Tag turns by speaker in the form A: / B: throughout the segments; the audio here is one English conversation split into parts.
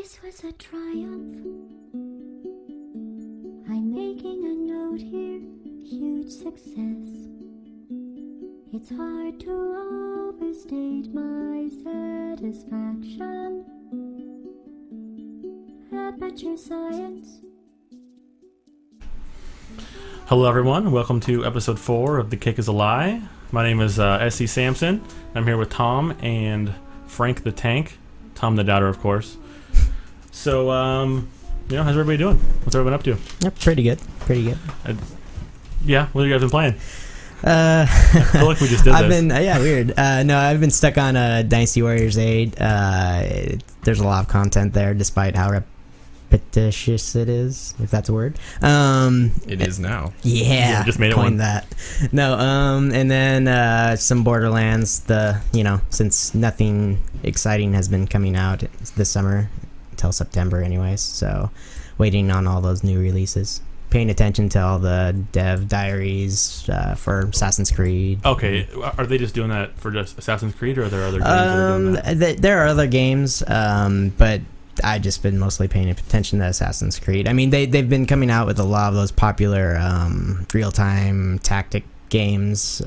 A: This was a triumph. I'm making a note here, huge success. It's hard to overstate my satisfaction. Aperture Science.
B: Hello everyone, welcome to episode 4 of The Kick is a Lie. My name is S.C. Sampson. I'm here with Tom and Frank the Tank. Tom the Doubter, of course. So, how's everybody doing? What's everyone up to?
C: Yep, pretty good.
B: Yeah, what have you guys been playing? I feel like we just did this.
C: Weird. No, I've been stuck on Dynasty Warriors 8. There's a lot of content there, despite how repetitious it is, if that's a word.
D: It is now.
C: Yeah,
B: just made it one.
C: That. No, and then some Borderlands. Since nothing exciting has been coming out this summer until September, anyways. So, waiting on all those new releases. Paying attention to all the dev diaries for Assassin's Creed.
B: Okay, are they just doing that for just Assassin's Creed, or are there other games that are doing that?
C: There are other games, but I've just been mostly paying attention to Assassin's Creed. I mean, they've been coming out with a lot of those popular real-time tactic games,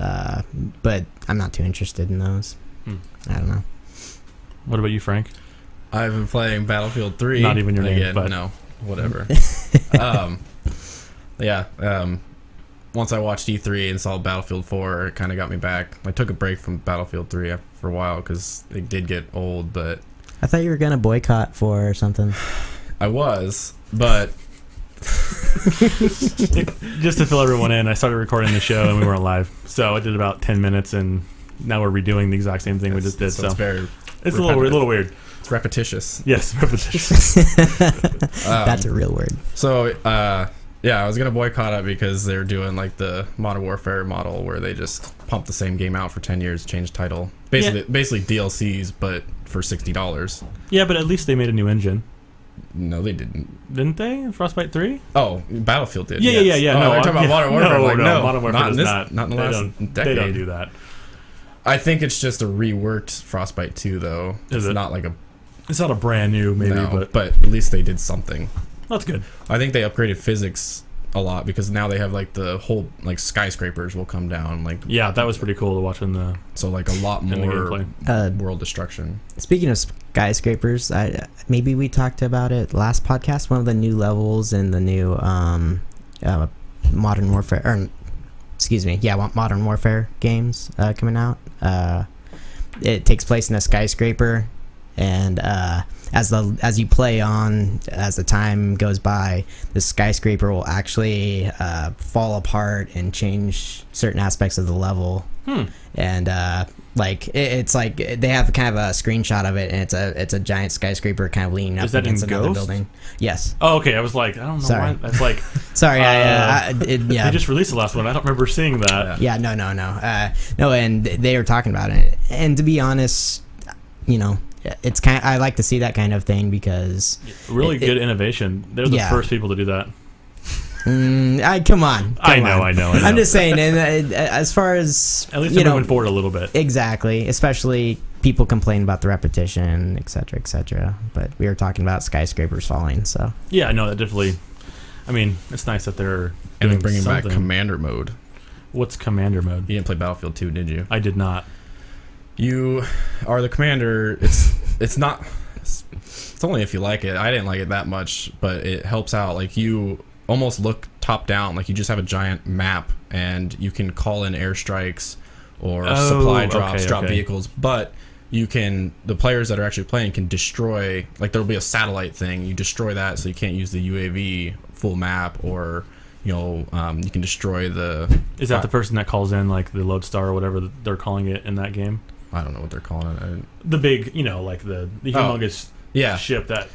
C: but I'm not too interested in those. I don't know. What
B: about you, Frank?
D: I've been playing Battlefield 3.
B: Not even your name,
D: again,
B: but...
D: No, whatever. Once I watched E3 and saw Battlefield 4, it kind of got me back. I took a break from Battlefield 3 for a while because it did get old, but...
C: I thought you were going to boycott or something.
D: I was, but...
B: Just to fill everyone in, I started recording the show and we weren't live. So I did about 10 minutes and now we're redoing the exact same thing we just did.
D: So it's very...
B: It's a little weird.
D: It's repetitious.
B: Yes, repetitious.
C: That's a real word.
D: So, I was going to boycott it because they're doing like the Modern Warfare model where they just pump the same game out for 10 years, change title. Basically DLCs, but for $60.
B: Yeah, but at least they made a new engine.
D: No, they didn't.
B: Didn't they? In Frostbite 3?
D: Oh, Battlefield did.
B: Yeah.
D: Oh,
B: no,
D: they're talking about Modern Warfare.
B: No, Modern Warfare
D: not in the last decade.
B: They don't do that.
D: I think it's just a reworked Frostbite 2, though.
B: Is it?
D: Not like a...
B: It's not a brand new, maybe,
D: but at least they did something.
B: That's good.
D: I think they upgraded physics a lot because now they have like the whole like skyscrapers will come down. Like
B: that was pretty cool to watch in the...
D: So like a lot more world destruction.
C: Speaking of skyscrapers, maybe we talked about it last podcast. One of the new levels in the new Modern Warfare, Modern Warfare games coming out. It takes place in a skyscraper, and as you play on, as the time goes by, the skyscraper will actually fall apart and change certain aspects of the level. And it's like they have kind of a screenshot of it, and it's a giant skyscraper kind of leaning up against another building. Yes.
B: Oh, okay. I was like, I don't know why. That's like...
C: Sorry,
B: They just released the last one. I don't remember seeing that.
C: Yeah, no. No, and they were talking about it. And to be honest, it's I like to see that kind of thing because...
B: Really good innovation. They're the first people to do that.
C: Come on.
B: I know.
C: I'm just saying, and as far as...
B: At least they're moving forward a little bit.
C: Exactly. Especially people complain about the repetition, et cetera, but we were talking about skyscrapers falling, so...
B: Yeah, no, that definitely... I mean, it's nice that they're doing
D: bringing
B: something.
D: back Commander mode.
B: What's Commander mode?
D: You didn't play Battlefield 2, did you?
B: I did not.
D: You are the commander. It's not... It's only if you like it. I didn't like it that much, but it helps out. Like, you... almost look top down, like you just have a giant map and you can call in airstrikes or supply drops, drop vehicles, but the players that are actually playing can destroy, like there'll be a satellite thing, you destroy that so you can't use the UAV full map, or you can destroy the...
B: Is that the person that calls in like the Lodestar or whatever they're calling it in that game?
D: I don't know what they're calling it.
B: The big, like the humongous ship that...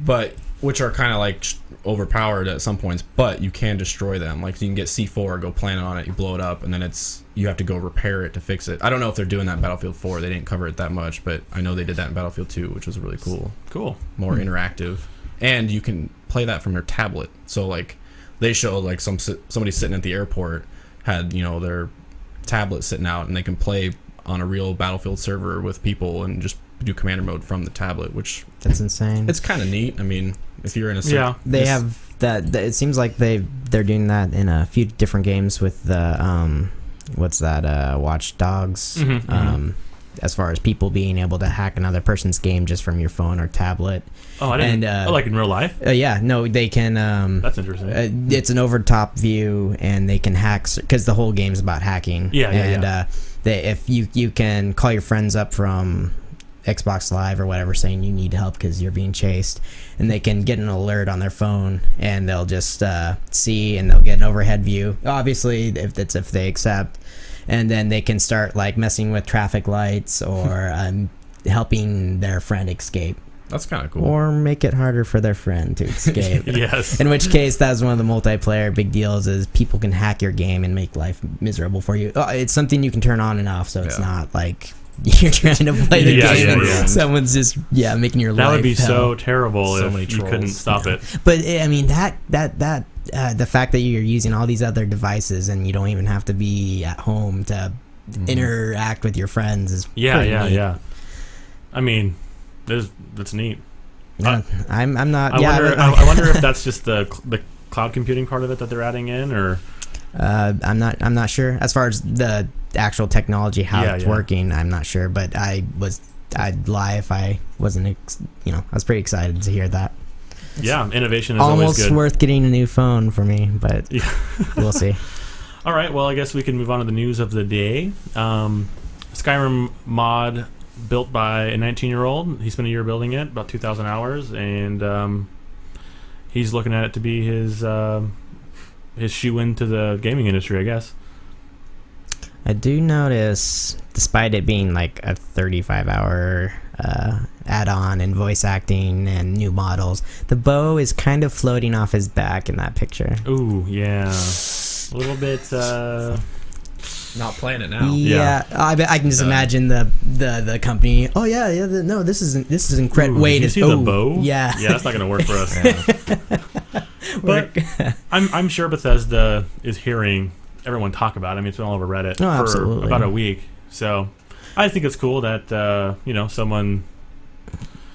D: but which are kind of like overpowered at some points, but you can destroy them. Like you can get C4, go plant on it, you blow it up, and then you have to go repair it to fix it. I don't know if they're doing that in Battlefield 4. They didn't cover it that much, but I know they did that in Battlefield 2, which was really cool. More interactive, and you can play that from your tablet. So like they showed like somebody sitting at the airport had their tablet sitting out, and they can play on a real Battlefield server with people and just do commander mode from the tablet, which
C: That's insane.
D: it's kind of neat. I mean, if you're in a
C: They have that. It seems like they're doing that in a few different games with the what's that? Watch Dogs. As far as people being able to hack another person's game just from your phone or tablet.
B: Oh, I didn't. Like in real life?
C: Yeah, no, they can.
B: That's interesting.
C: It's an over-top view, and they can hack because the whole game's about hacking. If you can call your friends up from Xbox Live or whatever, saying you need help because you're being chased, and they can get an alert on their phone, and they'll just see, and they'll get an overhead view. Obviously, if they accept. And then they can start like messing with traffic lights or helping their friend escape.
D: That's kind of cool.
C: Or make it harder for their friend to escape.
B: Yes.
C: In which case, that's one of the multiplayer big deals is people can hack your game and make life miserable for you. It's something you can turn on and off, so it's not like you're trying to play the game and someone's just making your life
B: That would be
C: hell.
B: so terrible
D: So
B: if
D: many
B: you couldn't
D: trolls.
B: stop it.
C: But I mean that the fact that you're using all these other devices and you don't even have to be at home to interact with your friends is pretty neat.
B: Yeah. I mean, that's neat.
C: Yeah, I'm not.
B: I wonder if that's just the cloud computing part of it that they're adding in, or
C: I'm not sure as far as the actual technology how it's working. I'm not sure, but I'd lie if I wasn't. I was pretty excited to hear that.
B: Yeah, innovation is
C: almost
B: always good.
C: Worth getting a new phone for me, but we'll see.
B: All right, well, I guess we can move on to the news of the day. Skyrim mod built by a 19-year-old. He spent a year building it, about 2,000 hours, and he's looking at it to be his shoe into the gaming industry, I guess.
C: I do notice, despite it being like a 35-hour add-on and voice acting and new models, the bow is kind of floating off his back in that picture.
B: Ooh, yeah. A little bit...
D: Not playing it now.
C: Yeah, I can just imagine the company. Oh yeah. No, this is incredible. Wait,
B: you see the bow?
C: Yeah,
B: that's not going to work for us. But I'm sure Bethesda is hearing everyone talk about it. I mean, it's been all over Reddit for
C: absolutely.
B: about a week. So I think it's cool that someone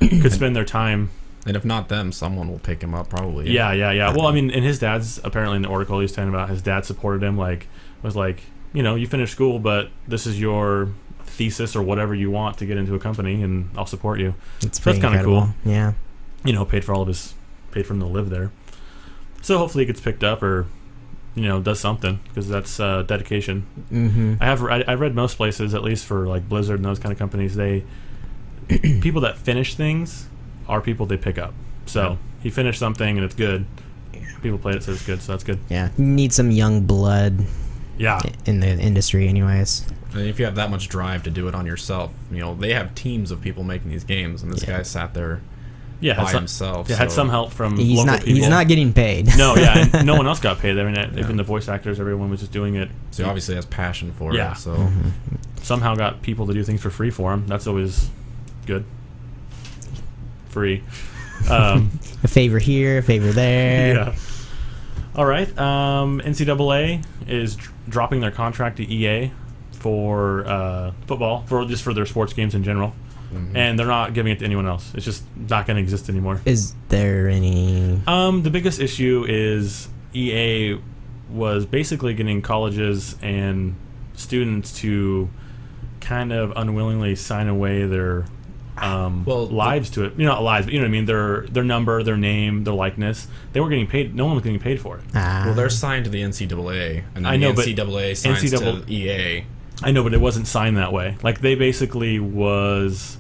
B: could spend their time.
D: And if not them, someone will pick him up probably.
B: Yeah. Well, I mean, and his dad's apparently in the article he's talking about. His dad supported him. Was like. You finished school, but this is your thesis or whatever you want to get into a company, and I'll support you.
C: It's
B: so that's kind of cool.
C: Yeah.
B: Paid for him to live there. So hopefully it gets picked up or, does something, because that's dedication.
C: Mm-hmm.
B: I read most places, at least for like Blizzard and those kind of companies, people that finish things are people they pick up. So he finished something and it's good. People played it, so it's good. So that's good.
C: Yeah. You need some young blood.
B: Yeah,
C: in the industry anyways.
D: And if you have that much drive to do it on yourself, they have teams of people making these games, and this guy sat there by himself.
B: Yeah, had some help from
C: he's
B: local
C: not,
B: people.
C: He's not getting paid.
B: No, and no one else got paid. I mean, even the voice actors, everyone was just doing it.
D: So he obviously has passion for it. So
B: somehow got people to do things for free for him. That's always good. Free.
C: A favor here, a favor there.
B: Yeah. All right. NCAA is dropping their contract to EA for football, for their sports games in general, and they're not giving it to anyone else. It's just not going to exist anymore.
C: Is there any?
B: The biggest issue is EA was basically getting colleges and students to kind of unwillingly sign away their lives to it. Not lives, but you know what I mean. Their number, their name, their likeness. They weren't getting paid. No one was getting paid for it.
D: Well, they're signed to the NCAA, and then the NCAA signs to EA.
B: I know, but it wasn't signed that way. Like, they basically was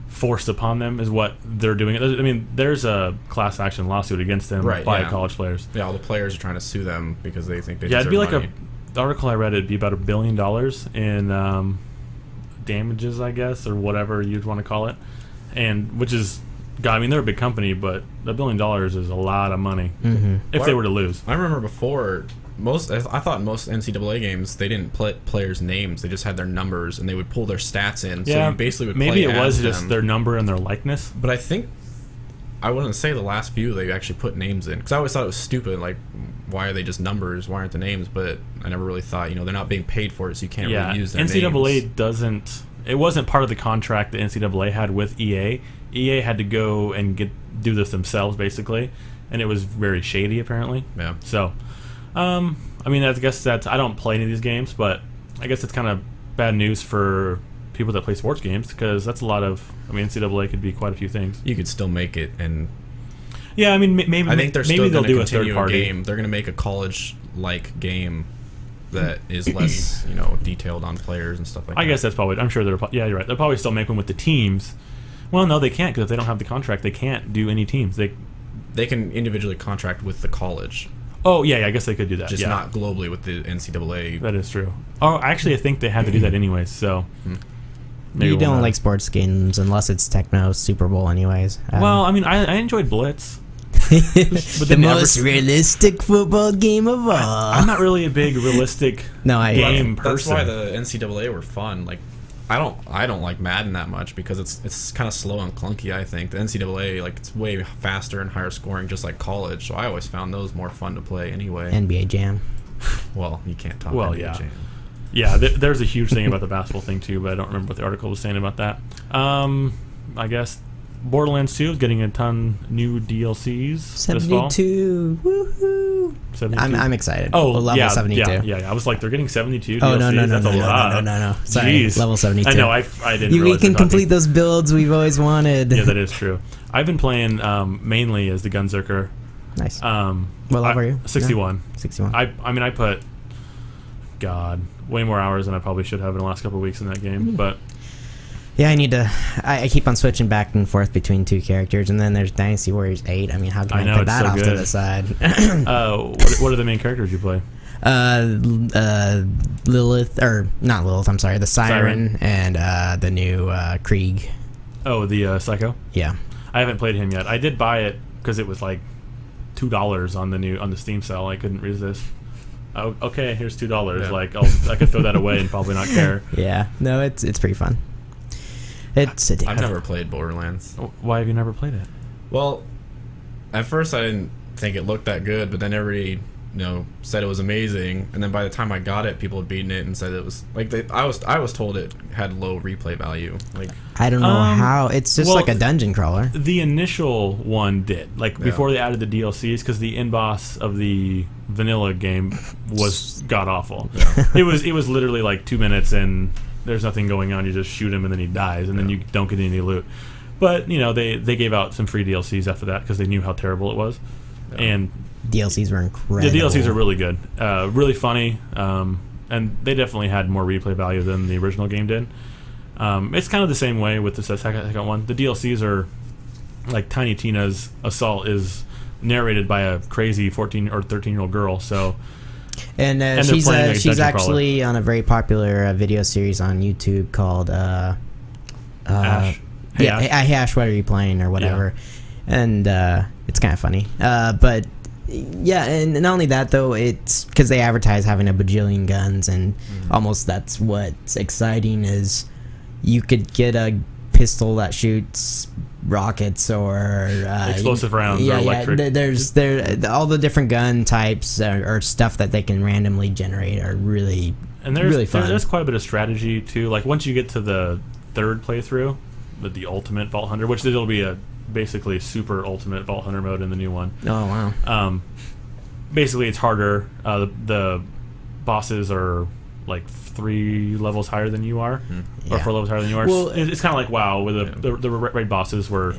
B: forced upon them, is what they're doing. I mean, there's a class action lawsuit against them by college players.
D: Yeah, all the players are trying to sue them because they think they
B: deserve
D: money.
B: It'd be like the article I read. It'd be about $1 billion in damages, I guess, or whatever you'd want to call it, and which is, God, I mean, they're a big company, but $1 billion is a lot of money if they were to lose.
D: I remember before, I thought most NCAA games, they didn't put players' names, they just had their numbers, and they would pull their stats in.
B: Yeah,
D: so you basically would
B: maybe
D: play
B: it was
D: as
B: just
D: them.
B: their number and their likeness.
D: But I think, I wouldn't say the last few they actually put names in, because I always thought it was stupid. Like, why are they just numbers? Why aren't the names? But I never really thought, they're not being paid for it, so you can't really use their
B: NCAA
D: names.
B: doesn't. it wasn't part of the contract the NCAA had with EA. EA had to go and do this themselves, basically, and it was very shady, apparently.
D: Yeah.
B: So, I mean, I guess I don't play any of these games, but I guess it's kind of bad news for people that play sports games, because that's a lot of. I mean, NCAA could be quite a few things.
D: You could still make it, and
B: yeah, I mean, maybe
D: I think they're
B: maybe
D: still
B: they'll
D: going to
B: do a third
D: continue a
B: party
D: game. They're going to make a college-like game that is less, detailed on players and stuff like that.
B: I guess that's probably. I'm sure yeah, you're right. They'll probably still make one with the teams. Well, no, they can't, because if they don't have the contract, they can't do any teams.
D: They can individually contract with the college.
B: Oh yeah, I guess they could do that.
D: Just
B: yeah.
D: not globally with the NCAA.
B: That is true. Oh, actually, I think they had to do that anyways. So maybe
C: You
B: we'll
C: don't
B: know.
C: like sports games unless it's Techno Super Bowl, anyways.
B: Well, I mean, I enjoyed Blitz.
C: the
B: they never-
C: most realistic football game of all.
B: I'm not really a big realistic
C: No, I
B: game
D: That's
B: person.
D: why the NCAA were fun. Like, I don't like Madden that much because it's kind of slow and clunky. I think the NCAA, like, it's way faster and higher scoring, just like college. So I always found those more fun to play anyway.
C: NBA Jam.
D: Well, you can't talk.
B: Well,
D: NBA
B: yeah.
D: Jam.
B: Yeah, there's a huge thing about the basketball thing too, but I don't remember what the article was saying about that. I guess Borderlands 2 is getting a ton new DLCs this fall.
C: 72. Woohoo!
B: 72.
C: I'm excited.
B: Oh,
C: level
B: yeah,
C: 72.
B: yeah. I was like, they're getting 72
C: Oh
B: DLCs.
C: no!
B: That's a lot.
C: No! Sorry,
B: Jeez.
C: level 72.
B: I know. I didn't.
C: We
B: realize
C: can
B: they're
C: complete
B: talking.
C: those builds we've always wanted.
B: Yeah, that is true. I've been playing mainly as the Gunzerker.
C: Nice.
B: What
C: level are you?
B: 61.
C: 61.
B: I mean, I put, God, way more hours than I probably should have in the last couple of weeks in that game. But
C: Yeah, I need to. I keep on switching back and forth between two characters, and then there's Dynasty Warriors 8. I mean, how can
B: I
C: I,
B: know,
C: put
B: it's
C: that
B: so
C: off to
B: good.
C: the side?
B: what are the main characters you play?
C: Lilith, or not Lilith? I'm sorry, the Siren. And the new Krieg.
B: Oh, the Psycho.
C: Yeah.
B: I haven't played him yet. I did buy it because it was like $2 on the Steam sale. I couldn't resist. Oh, okay, here's $2.
D: Yeah.
B: Like I could throw that away and probably not care.
C: Yeah. No, it's pretty fun. It's
D: I've never played Borderlands.
B: Why have you never played it?
D: Well, at first I didn't think it looked that good, but then everybody, said it was amazing. And then by the time I got it, people had beaten it and said it was like I was told it had low replay value. Like,
C: I don't know how. It's just like a dungeon crawler.
B: The initial one did, before they added the DLCs, because the end boss of the vanilla game was god awful.
D: Yeah.
B: It was literally like 2 minutes and there's nothing going on. You just shoot him and then he dies, and then you don't get any loot. But they gave out some free DLCs after that because they knew how terrible it was.
D: Yeah.
B: And
C: DLCs were incredible.
B: the DLCs are really good, really funny, and they definitely had more replay value than the original game did. It's kind of the same way with the second one. The DLCs are like Tiny Tina's Assault is narrated by a crazy 14 or 13-year-old girl. So,
C: and
B: they're
C: she's
B: playing a
C: she's
B: dungeon
C: actually on a very popular video series on YouTube called
B: Ash.
C: Yeah, Hey Ash, what are you playing or whatever, and it's kind of funny. But yeah, and not only that though, it's because they advertise having a bajillion guns, and almost that's what's exciting is you could get a pistol that shoots rockets or
B: explosive rounds or electric.
C: Yeah, there's all the different gun types or stuff that they can randomly generate are really really fun.
B: There's quite a bit of strategy too. Like once you get to the third playthrough, with the ultimate Vault Hunter, which it'll be basically super ultimate Vault Hunter mode in the new one.
C: Oh wow!
B: Basically, it's harder. The bosses are like 3 levels higher than you are, or 4 levels higher than you are.
C: Well,
B: it's kind of like WoW, where the raid bosses were,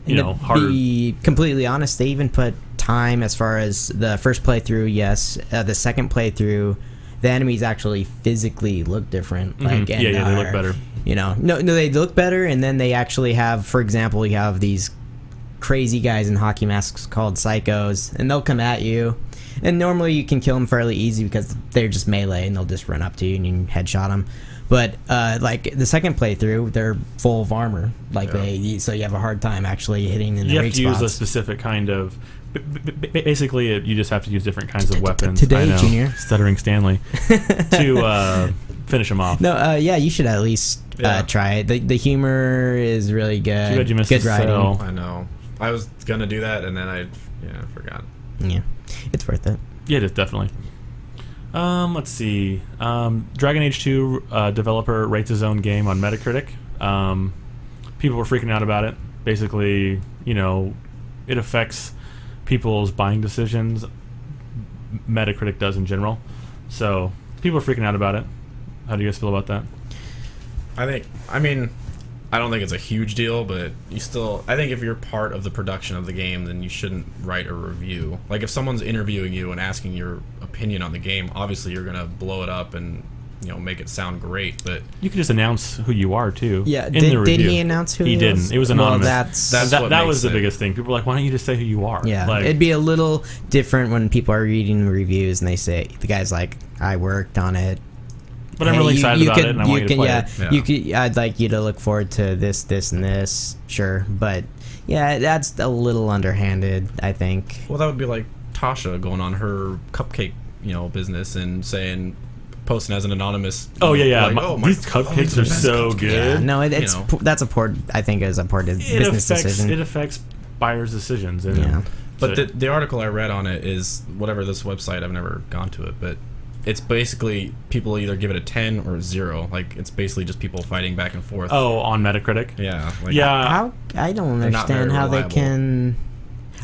B: harder.
C: To be completely honest, they even put time as far as the first playthrough. Yes, the second playthrough, the enemies actually physically look different. Like
B: they look better.
C: No, they look better, and then they actually have, for example, you have these crazy guys in hockey masks called psychos, and they'll come at you, and normally you can kill them fairly easy because they're just melee and they'll just run up to you and you can headshot them. But like the second playthrough, they're full of armor, so you have a hard time actually hitting in the weak spots.
B: You have to use a specific kind of. Basically, you just have to use different kinds of weapons.
C: Today, Junior,
B: stuttering Stanley, to finish them off.
C: No, you should at least try it. The humor is really good.
B: Too bad you missed
C: good
B: the
C: writing.
B: sale.
D: I know. I was gonna do that, and then I forgot.
C: Yeah, it's worth it.
B: Yeah, it is definitely. Let's see. Dragon Age 2 developer rates his own game on Metacritic. People were freaking out about it. Basically, it affects people's buying decisions. Metacritic does in general. So people are freaking out about it. How do you guys feel about that?
D: I don't think it's a huge deal, but I think if you're part of the production of the game, then you shouldn't write a review. Like, if someone's interviewing you and asking your opinion on the game, obviously you're going to blow it up and, make it sound great, but...
B: You can just announce who you are, too.
C: Yeah,
B: in the
C: did
B: review.
C: he announce who he was?
B: He didn't. It was anonymous.
C: Well,
B: that was the biggest thing. People were like, why don't you just say who you are?
C: Yeah, it'd be a little different when people are reading the reviews and they say, the guy's like, I worked on it.
B: But I'm really excited about it, and I want you to play it.
C: Yeah. You could. I'd like you to look forward to this, and this. Sure, but yeah, that's a little underhanded, I think.
D: Well, that would be like Tasha going on her cupcake, business and posting as an anonymous.
B: Oh yeah.
D: Like,
B: these cupcakes are so good.
C: Yeah, no, that's a poor. I think is a poor business decision.
B: It affects buyers' decisions. And
C: yeah.
D: But the article I read on it is whatever this website. I've never gone to it, but it's basically people either give it a 10 or a 0. Like, it's basically just people fighting back and forth.
B: Oh, on Metacritic?
D: Yeah.
C: How I don't understand how they can.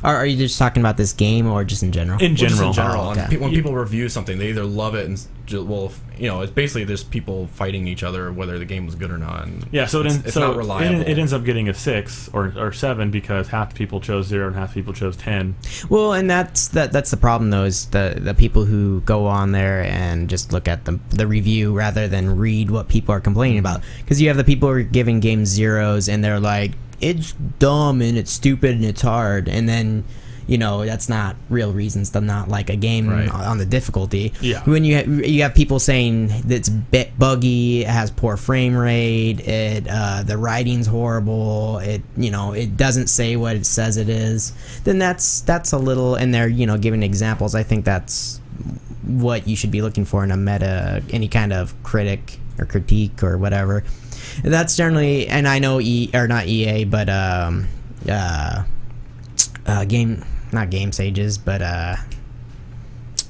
C: Are you just talking about this game or just in general?
B: In general.
D: Just in general.
C: Oh, okay.
D: And when people review something, they either love it and it's basically there's people fighting each other whether the game was good or not. And
B: yeah, so it's
D: not reliable.
B: It ends up getting a 6 or 7 because half the people chose 0 and half the people chose 10.
C: Well, and that's the problem though, is the people who go on there and just look at the review rather than read what people are complaining about. Because you have the people who are giving games 0s and they're like, it's dumb and it's stupid and it's hard, and then that's not real reasons to not like a game on the difficulty.
B: Yeah.
C: When you have people saying that it's buggy, it has poor frame rate, the writing's horrible, it doesn't say what it says it is, then that's a little, and they're giving examples. I think that's what you should be looking for in a any kind of critic or critique or whatever. That's generally, and I know not EA, but not Game Sages, but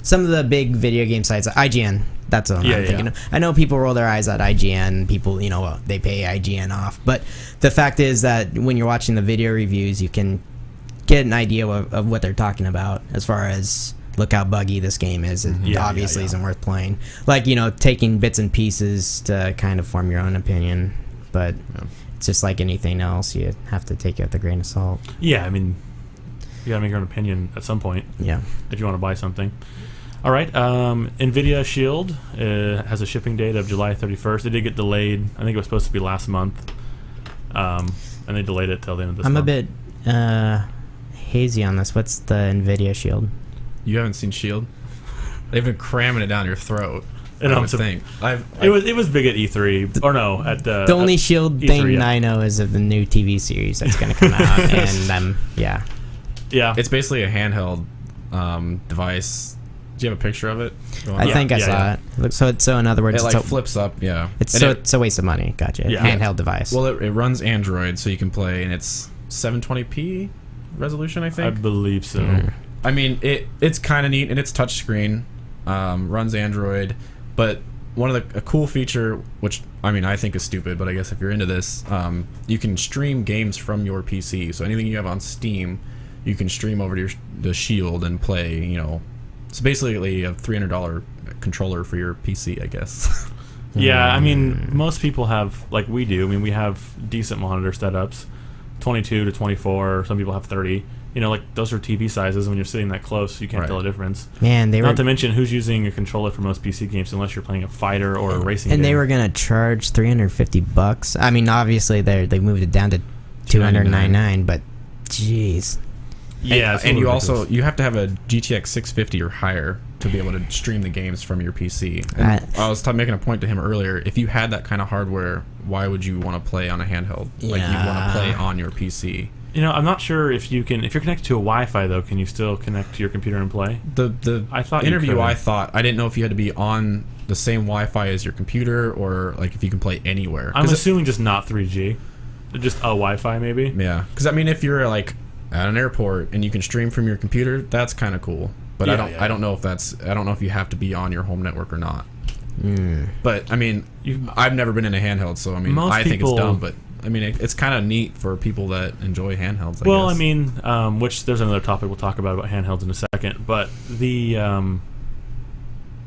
C: some of the big video game sites, IGN. That's what I'm thinking of. I know people roll their eyes at IGN. People, they pay IGN off, but the fact is that when you're watching the video reviews, you can get an idea of what they're talking about as far as. Look how buggy this game is. It obviously isn't worth playing. Like, taking bits and pieces to kind of form your own opinion. But it's just like anything else. You have to take it with a grain of salt.
B: Yeah, I mean, you got to make your own opinion at some point.
C: Yeah.
B: If you want to buy something. All right. NVIDIA Shield has a shipping date of July 31st. It did get delayed. I think it was supposed to be last month. And they delayed it till the end of this month.
C: I'm a bit hazy on this. What's the NVIDIA Shield?
D: You haven't seen Shield? They've been cramming it down your throat.
B: It was big at E3, or no, at the
C: only Shield
B: E3,
C: thing I know is of the new TV series that's going to come out, and
B: yeah,
D: it's basically a handheld device. Do you have a picture of it?
C: I think I saw it. So in other words,
D: it flips up. Yeah,
C: it's a waste of money. Gotcha.
B: Yeah.
C: Handheld device.
D: Well, it runs Android, so you can play, and it's 720p resolution, I think.
B: I believe so.
C: Mm.
D: I mean, it's kind of neat, and it's touchscreen, runs Android, but a cool feature, which I think is stupid, but I guess if you're into this, you can stream games from your PC. So anything you have on Steam, you can stream over to the Shield and play. It's basically a $300 controller for your PC, I guess.
B: Yeah, I mean, most people have, like we do. I mean, we have decent monitor setups, 22 to 24. Some people have 30. Those are TV sizes. When you're sitting that close, you can't tell the difference.
C: Man,
B: Not to mention, who's using a controller for most PC games unless you're playing a fighter or a racing game.
C: And they were going to charge $350. I mean, obviously, they moved it down to $299, but jeez.
B: Yeah,
D: and you have to have a GTX 650 or higher to be able to stream the games from your PC. And I was making a point to him earlier. If you had that kind of hardware, why would you want to play on a handheld?
C: Yeah.
D: Like, you want to play on your PC.
B: I'm not sure if you're connected to a Wi-Fi though. Can you still connect to your computer and play?
D: I thought I didn't know if you had to be on the same Wi-Fi as your computer or like if you can play anywhere.
B: I'm assuming just not 3G, just a Wi-Fi maybe.
D: Yeah, because if you're like at an airport and you can stream from your computer, that's kind of cool. but
B: Yeah,
D: I don't know if you have to be on your home network or not. But I mean, I've never been in a handheld, so I mean, I think it's dumb, but I mean, it's kind of neat for people that enjoy handhelds. I
B: mean, which there's another topic we'll talk about handhelds in a second, but the I don't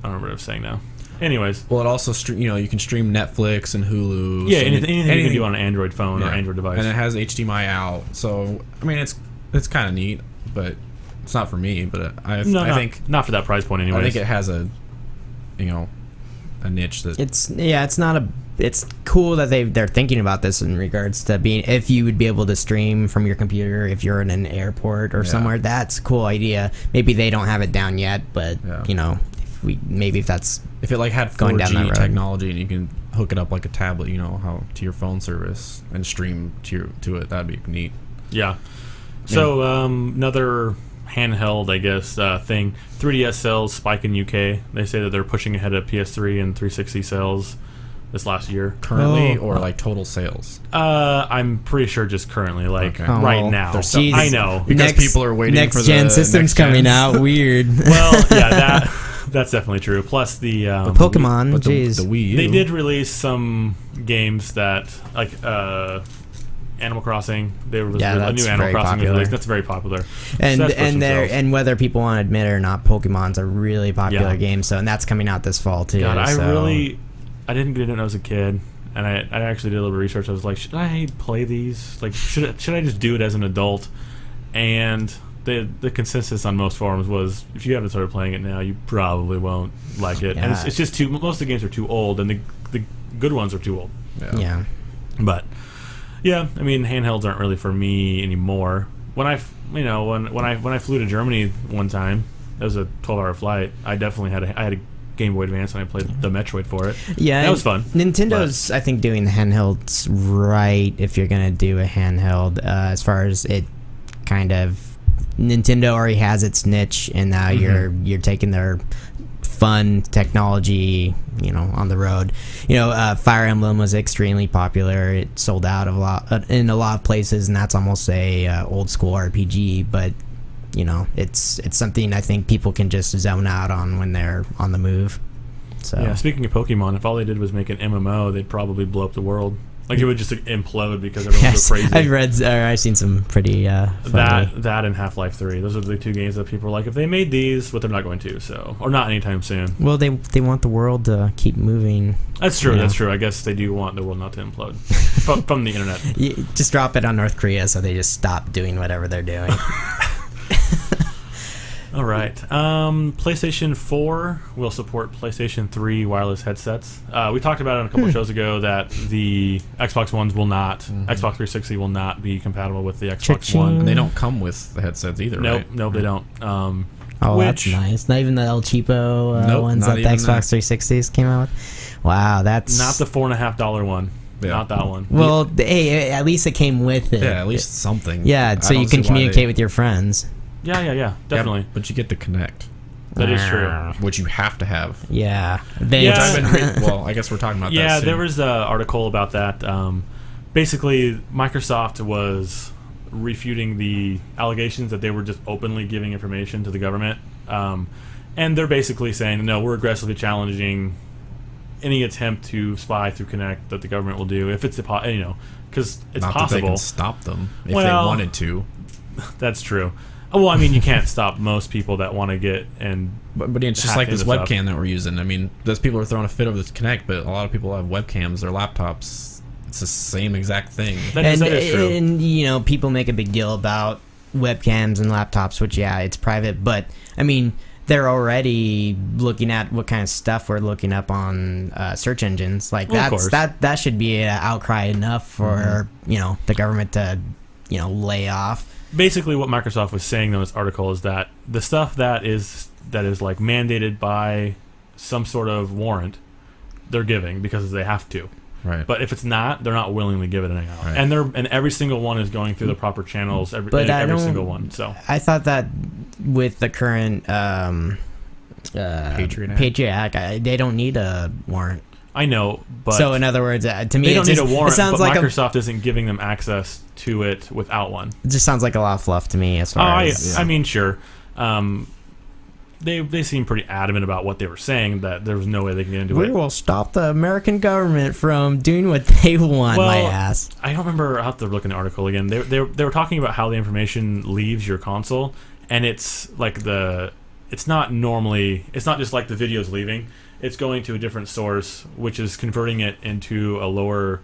B: remember what I was saying now. Anyways,
D: well, it also you can stream Netflix and Hulu.
B: Yeah, anything you can do on an Android phone or Android device,
D: and it has HDMI out. So I mean, it's kind of neat, but it's not for me. But I think
B: not for that price point. Anyways,
D: I think it has a niche that
C: it's cool that they're thinking about this in regards to being, if you would be able to stream from your computer if you're in an airport or somewhere. That's a cool idea. Maybe they don't have it down yet, but
D: if it like had 4G
C: going down that road.
D: technology and you can hook it up like a tablet, how to your phone service and stream to it, that'd be neat.
B: Yeah. So another handheld, I guess, thing. 3DS sales spike in UK. They say that they're pushing ahead of PS3 and 360 sales this last year.
D: Currently, or like total sales?
B: I'm pretty sure just currently, right now. I know.
D: Because people are waiting for the
C: next-gen systems coming out. Weird.
B: Well, yeah, that's definitely true. Plus the
C: Pokemon,
D: the Wii U.
B: They did release some games that, like Animal Crossing. There was a new Animal Crossing was released. That's very popular.
C: And whether people want to admit it or not, Pokemon's a really popular game. So, and that's coming out this fall too.
B: God, I didn't get it when I was a kid, and I actually did a little research. I was like, should I play these? Like, should I just do it as an adult? And the consensus on most forums was, if you haven't started playing it now, you probably won't like it. And it's just most of the games are too old, and the good ones are too old.
C: Yeah.
B: But yeah, I mean, handhelds aren't really for me anymore. When I flew to Germany one time, it was a 12-hour flight. I definitely had a Game Boy Advance, and I played the Metroid for it.
C: Yeah,
B: that was fun.
C: Nintendo's, I think, doing the handhelds right. If you're gonna do a handheld, as far as it, kind of, Nintendo already has its niche, and now you're taking their fun technology, on the road. Fire Emblem was extremely popular. It sold out in a lot of places, and that's almost a old school RPG, but. It's something I think people can just zone out on when they're on the move. So
B: yeah, speaking of Pokemon, if all they did was make an MMO, they'd probably blow up the world. Like, it would just implode because everyone's so crazy.
C: I've seen some pretty
B: that and Half-Life 3. Those are the two games that people are like, if they made these, but they're not going to, or not anytime soon.
C: Well, they want the world to keep moving.
B: That's true. That's true. I guess they do want the world not to implode from the internet.
C: You just drop it on North Korea, so they just stop doing whatever they're doing.
B: All right. PlayStation 4 will support PlayStation 3 wireless headsets. We talked about it a couple shows ago that the Xbox Ones will not, Xbox 360 will not be compatible with the Xbox One.
D: And they don't come with the headsets either, right?
B: Nope, they don't.
C: That's nice. Not even the El Cheapo ones that the Xbox 360s came out with? Wow, that's...
B: Not the $4.50 one. Yeah. Not that one.
C: Well, hey, at least it came with it.
D: Yeah, at least something.
C: Yeah, so you can communicate with your friends.
B: Yeah, definitely.
D: Yeah, but you get the Connect.
B: That is true.
D: Which you have to have.
C: Yeah.
D: Well, I guess we're talking about that soon.
B: There was an article about that. Basically, Microsoft was refuting the allegations that they were just openly giving information to the government. And they're basically saying, no, we're aggressively challenging any attempt to spy through Connect that the government will do, if it's because it's
D: not
B: possible.
D: That they can stop them if they wanted to.
B: That's true. Well, I mean, you can't stop most people that want to get and.
D: But it's just like this webcam that we're using. I mean, those people are throwing a fit over this Connect, but a lot of people have webcams, their laptops. It's the same exact thing.
B: That is true.
C: And people make a big deal about webcams and laptops, which it's private, but I mean. They're already looking at what kind of stuff we're looking up on search engines. Like, that should be an outcry enough for the government to lay off.
B: Basically, what Microsoft was saying in this article is that the stuff that is like mandated by some sort of warrant, they're giving because they have to.
D: Right.
B: But if it's not, they're not willingly giving it out. Right. And every single one is going through the proper channels. Every single one. So
C: I thought that with the current Patriot Act, they don't need a warrant.
B: I know, but
C: so in other words, to me,
B: they don't need a warrant.
C: It sounds
B: but
C: like
B: Microsoft isn't giving them access to it without one.
C: It just sounds like a lot of fluff to me. As far as
B: I mean, sure. they seem pretty adamant about what they were saying, that there was no way they could get into
C: We
B: it.
C: will stop the American government from doing what they want, my ass.
B: I don't remember. I'll have to look in the article again. They were talking about how the information leaves your console, and it's like it's not just like the video's leaving. It's going to a different source, which is converting it into a lower.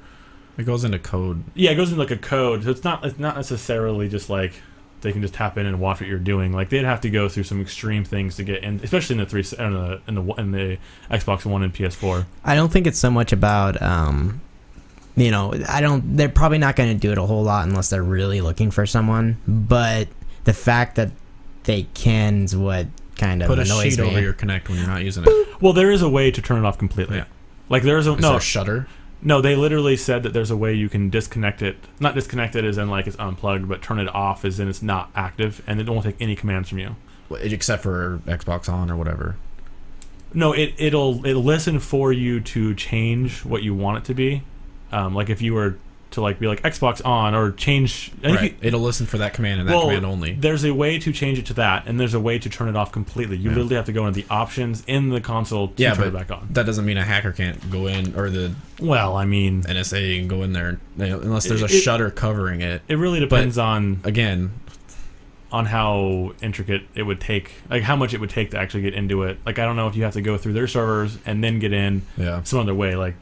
D: It goes into code.
B: Yeah, it goes into like a code. So it's not necessarily just like they can just tap in and watch what you're doing. Like they'd have to go through some extreme things to get in, especially in the Xbox One and PS4.
C: I don't think it's so much about they're probably not going to do it a whole lot unless they're really looking for someone, but the fact that they can is what kind of
D: Put a
C: annoys
D: sheet
C: me.
D: over your Kinect when you're not using it.
B: Well, there is a way to turn it off completely.
D: Yeah.
B: Like there is
D: Is there a shutter?
B: No, they literally said that there's a way you can disconnect it. Not disconnect it as in like it's unplugged, but turn it off as in it's not active, and it won't take any commands from you.
D: Except for Xbox On or whatever.
B: No, it'll listen for you to change what you want it to be. Like if you were to like be like Xbox on or change.
D: Right. It'll listen for that command and that command only.
B: There's a way to change it to that, and there's a way to turn it off completely. You literally have to go into the options in the console to turn it back on.
D: That doesn't mean a hacker can't go in, or the NSA can go in there unless there's a shutter covering it.
B: It really depends on how intricate it would take, like how much it would take to actually get into it. Like I don't know if you have to go through their servers and then get in some other way. Like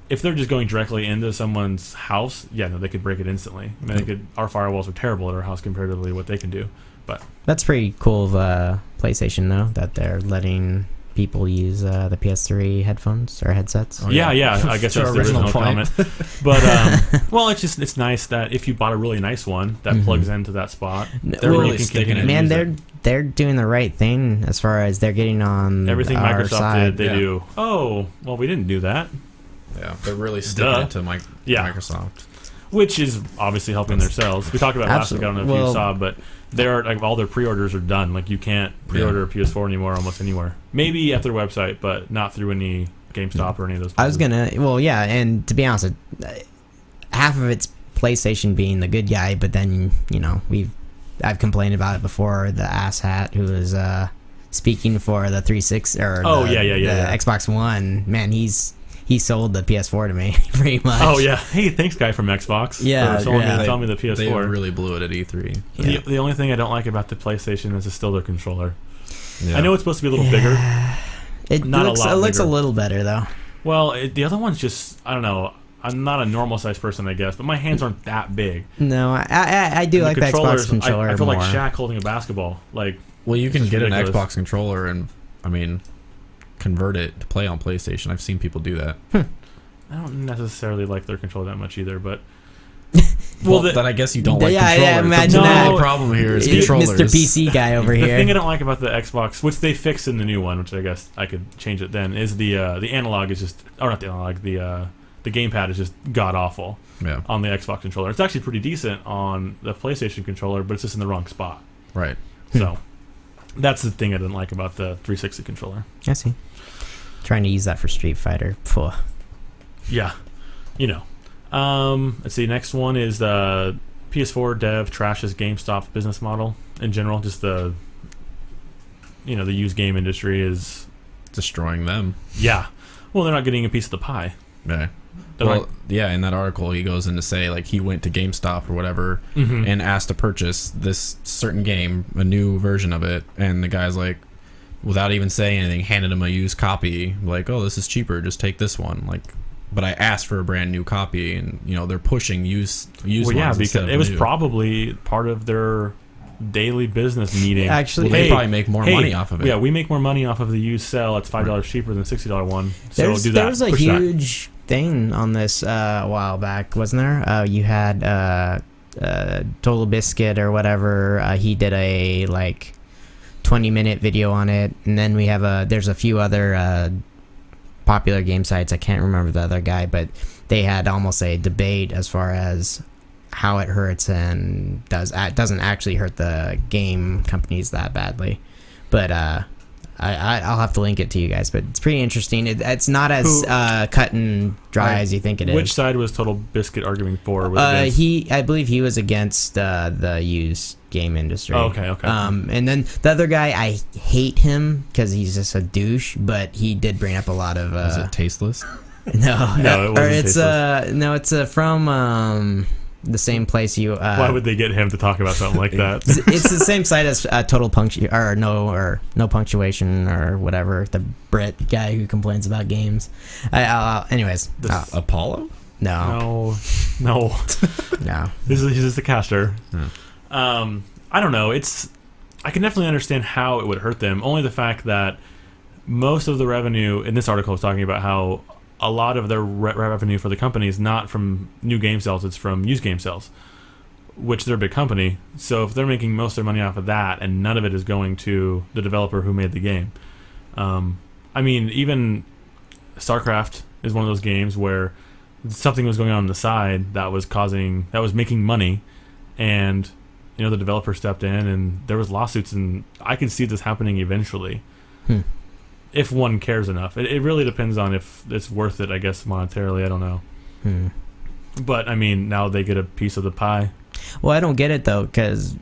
B: if they're just going directly into someone's house, they could break it instantly. I mean, our firewalls are terrible at our house comparatively to what they can do. But
C: that's pretty cool of PlayStation though, that they're letting people use the PS3 headphones or headsets.
B: Oh, yeah. I guess that's the original comment. But it's nice that if you bought a really nice one that plugs into that spot,
C: they're really sticking it. Man, they're doing the right thing as far as they're getting on
B: everything
C: our
B: Microsoft
C: side.
B: did. They do. Oh, well, we didn't do that.
D: Yeah, they're really sticking it to Microsoft,
B: which is obviously helping their sales. We talked about it last week. I don't know if you saw, but all their pre-orders are done. Like you can't pre-order a PS4 anymore almost anywhere. Maybe at their website, but not through any GameStop or any of those places.
C: And to be honest, half of it's PlayStation being the good guy, but then I've complained about it before. The asshat who is speaking for the 360 or Xbox One, man, he sold the PS4 to me, pretty much.
B: Oh, yeah. Hey, thanks, guy from Xbox.
C: Yeah.
B: For selling me the PS4.
D: They really blew it at E3.
B: Yeah. The only thing I don't like about the PlayStation is it's still their controller. Yeah. I know it's supposed to be a little bigger.
C: It looks a little better, though.
B: Well, the other one's just, I don't know. I'm not a normal-sized person, I guess, but my hands aren't that big.
C: No, I do like the Xbox controller
B: I feel
C: more.
B: like Shaq holding a basketball.
D: Well, you can get ridiculous. An Xbox controller and, convert it to play on PlayStation. I've seen people do that.
B: I don't necessarily like their controller that much either, but
D: then I guess you don't like controllers.
C: Yeah, imagine that.
D: The problem here is controllers.
C: Mr. PC guy over here.
B: The thing I don't like about the Xbox, which they fixed in the new one, which I guess I could change it then, is the analog is just, or not the analog, the gamepad is just god awful on the Xbox controller. It's actually pretty decent on the PlayStation controller, but it's just in the wrong spot.
D: Right.
B: So that's the thing I didn't like about the 360 controller.
C: I see. Trying to use that for Street Fighter. Phew.
B: Yeah. Let's see. Next one is the PS4 dev trashes GameStop's business model in general. Just the used game industry is
D: destroying them.
B: Yeah. Well, they're not getting a piece of the pie.
D: Yeah. In that article, he goes in to say, like, he went to GameStop or whatever and asked to purchase this certain game, a new version of it, and the guy's like, without even saying anything, handed him a used copy, like, oh, this is cheaper, just take this one. Like, but I asked for a brand new copy, and they're pushing used ones.
B: Yeah, because it was probably part of their daily business meeting.
C: Actually,
D: they probably make more money off of it.
B: Yeah, we make more money off of the used sell. It's $5 cheaper than $60 one. So do that.
C: There was a huge thing on this a while back, wasn't there? You had Total Biscuit or whatever. He did a 20-minute video on it, and then we have there's a few other popular game sites. I can't remember the other guy, but they had almost a debate as far as how it hurts and doesn't actually hurt the game companies that badly. But I'll have to link it to you guys, but it's pretty interesting. It's not as cut and dry as you think it is.
B: Which side was Total Biscuit arguing for? I
C: believe he was against the used game industry.
B: Oh, okay.
C: And then the other guy, I hate him because he's just a douche, but he did bring up a lot of.
D: Is it Tasteless?
C: No,
B: it wasn't
C: it's from the same place you.
B: Why would they get him to talk about something like that?
C: It's the same site as Total No Punctuation or whatever. The Brit guy who complains about games. Anyways,
D: Apollo?
C: No.
B: No. He's just a caster.
D: Yeah.
B: I don't know. I can definitely understand how it would hurt them. Only the fact that most of the revenue in this article is talking about how a lot of their revenue for the company is not from new game sales, it's from used game sales, which they're a big company. So if they're making most of their money off of that and none of it is going to the developer who made the game. I mean, even StarCraft is one of those games where something was going on the side that was making money, and the developer stepped in and there was lawsuits, and I can see this happening eventually. If one cares enough. It really depends on if it's worth it, I guess, monetarily. I don't know. But, I mean, now they get a piece of the pie.
C: Well, I don't get it, though, because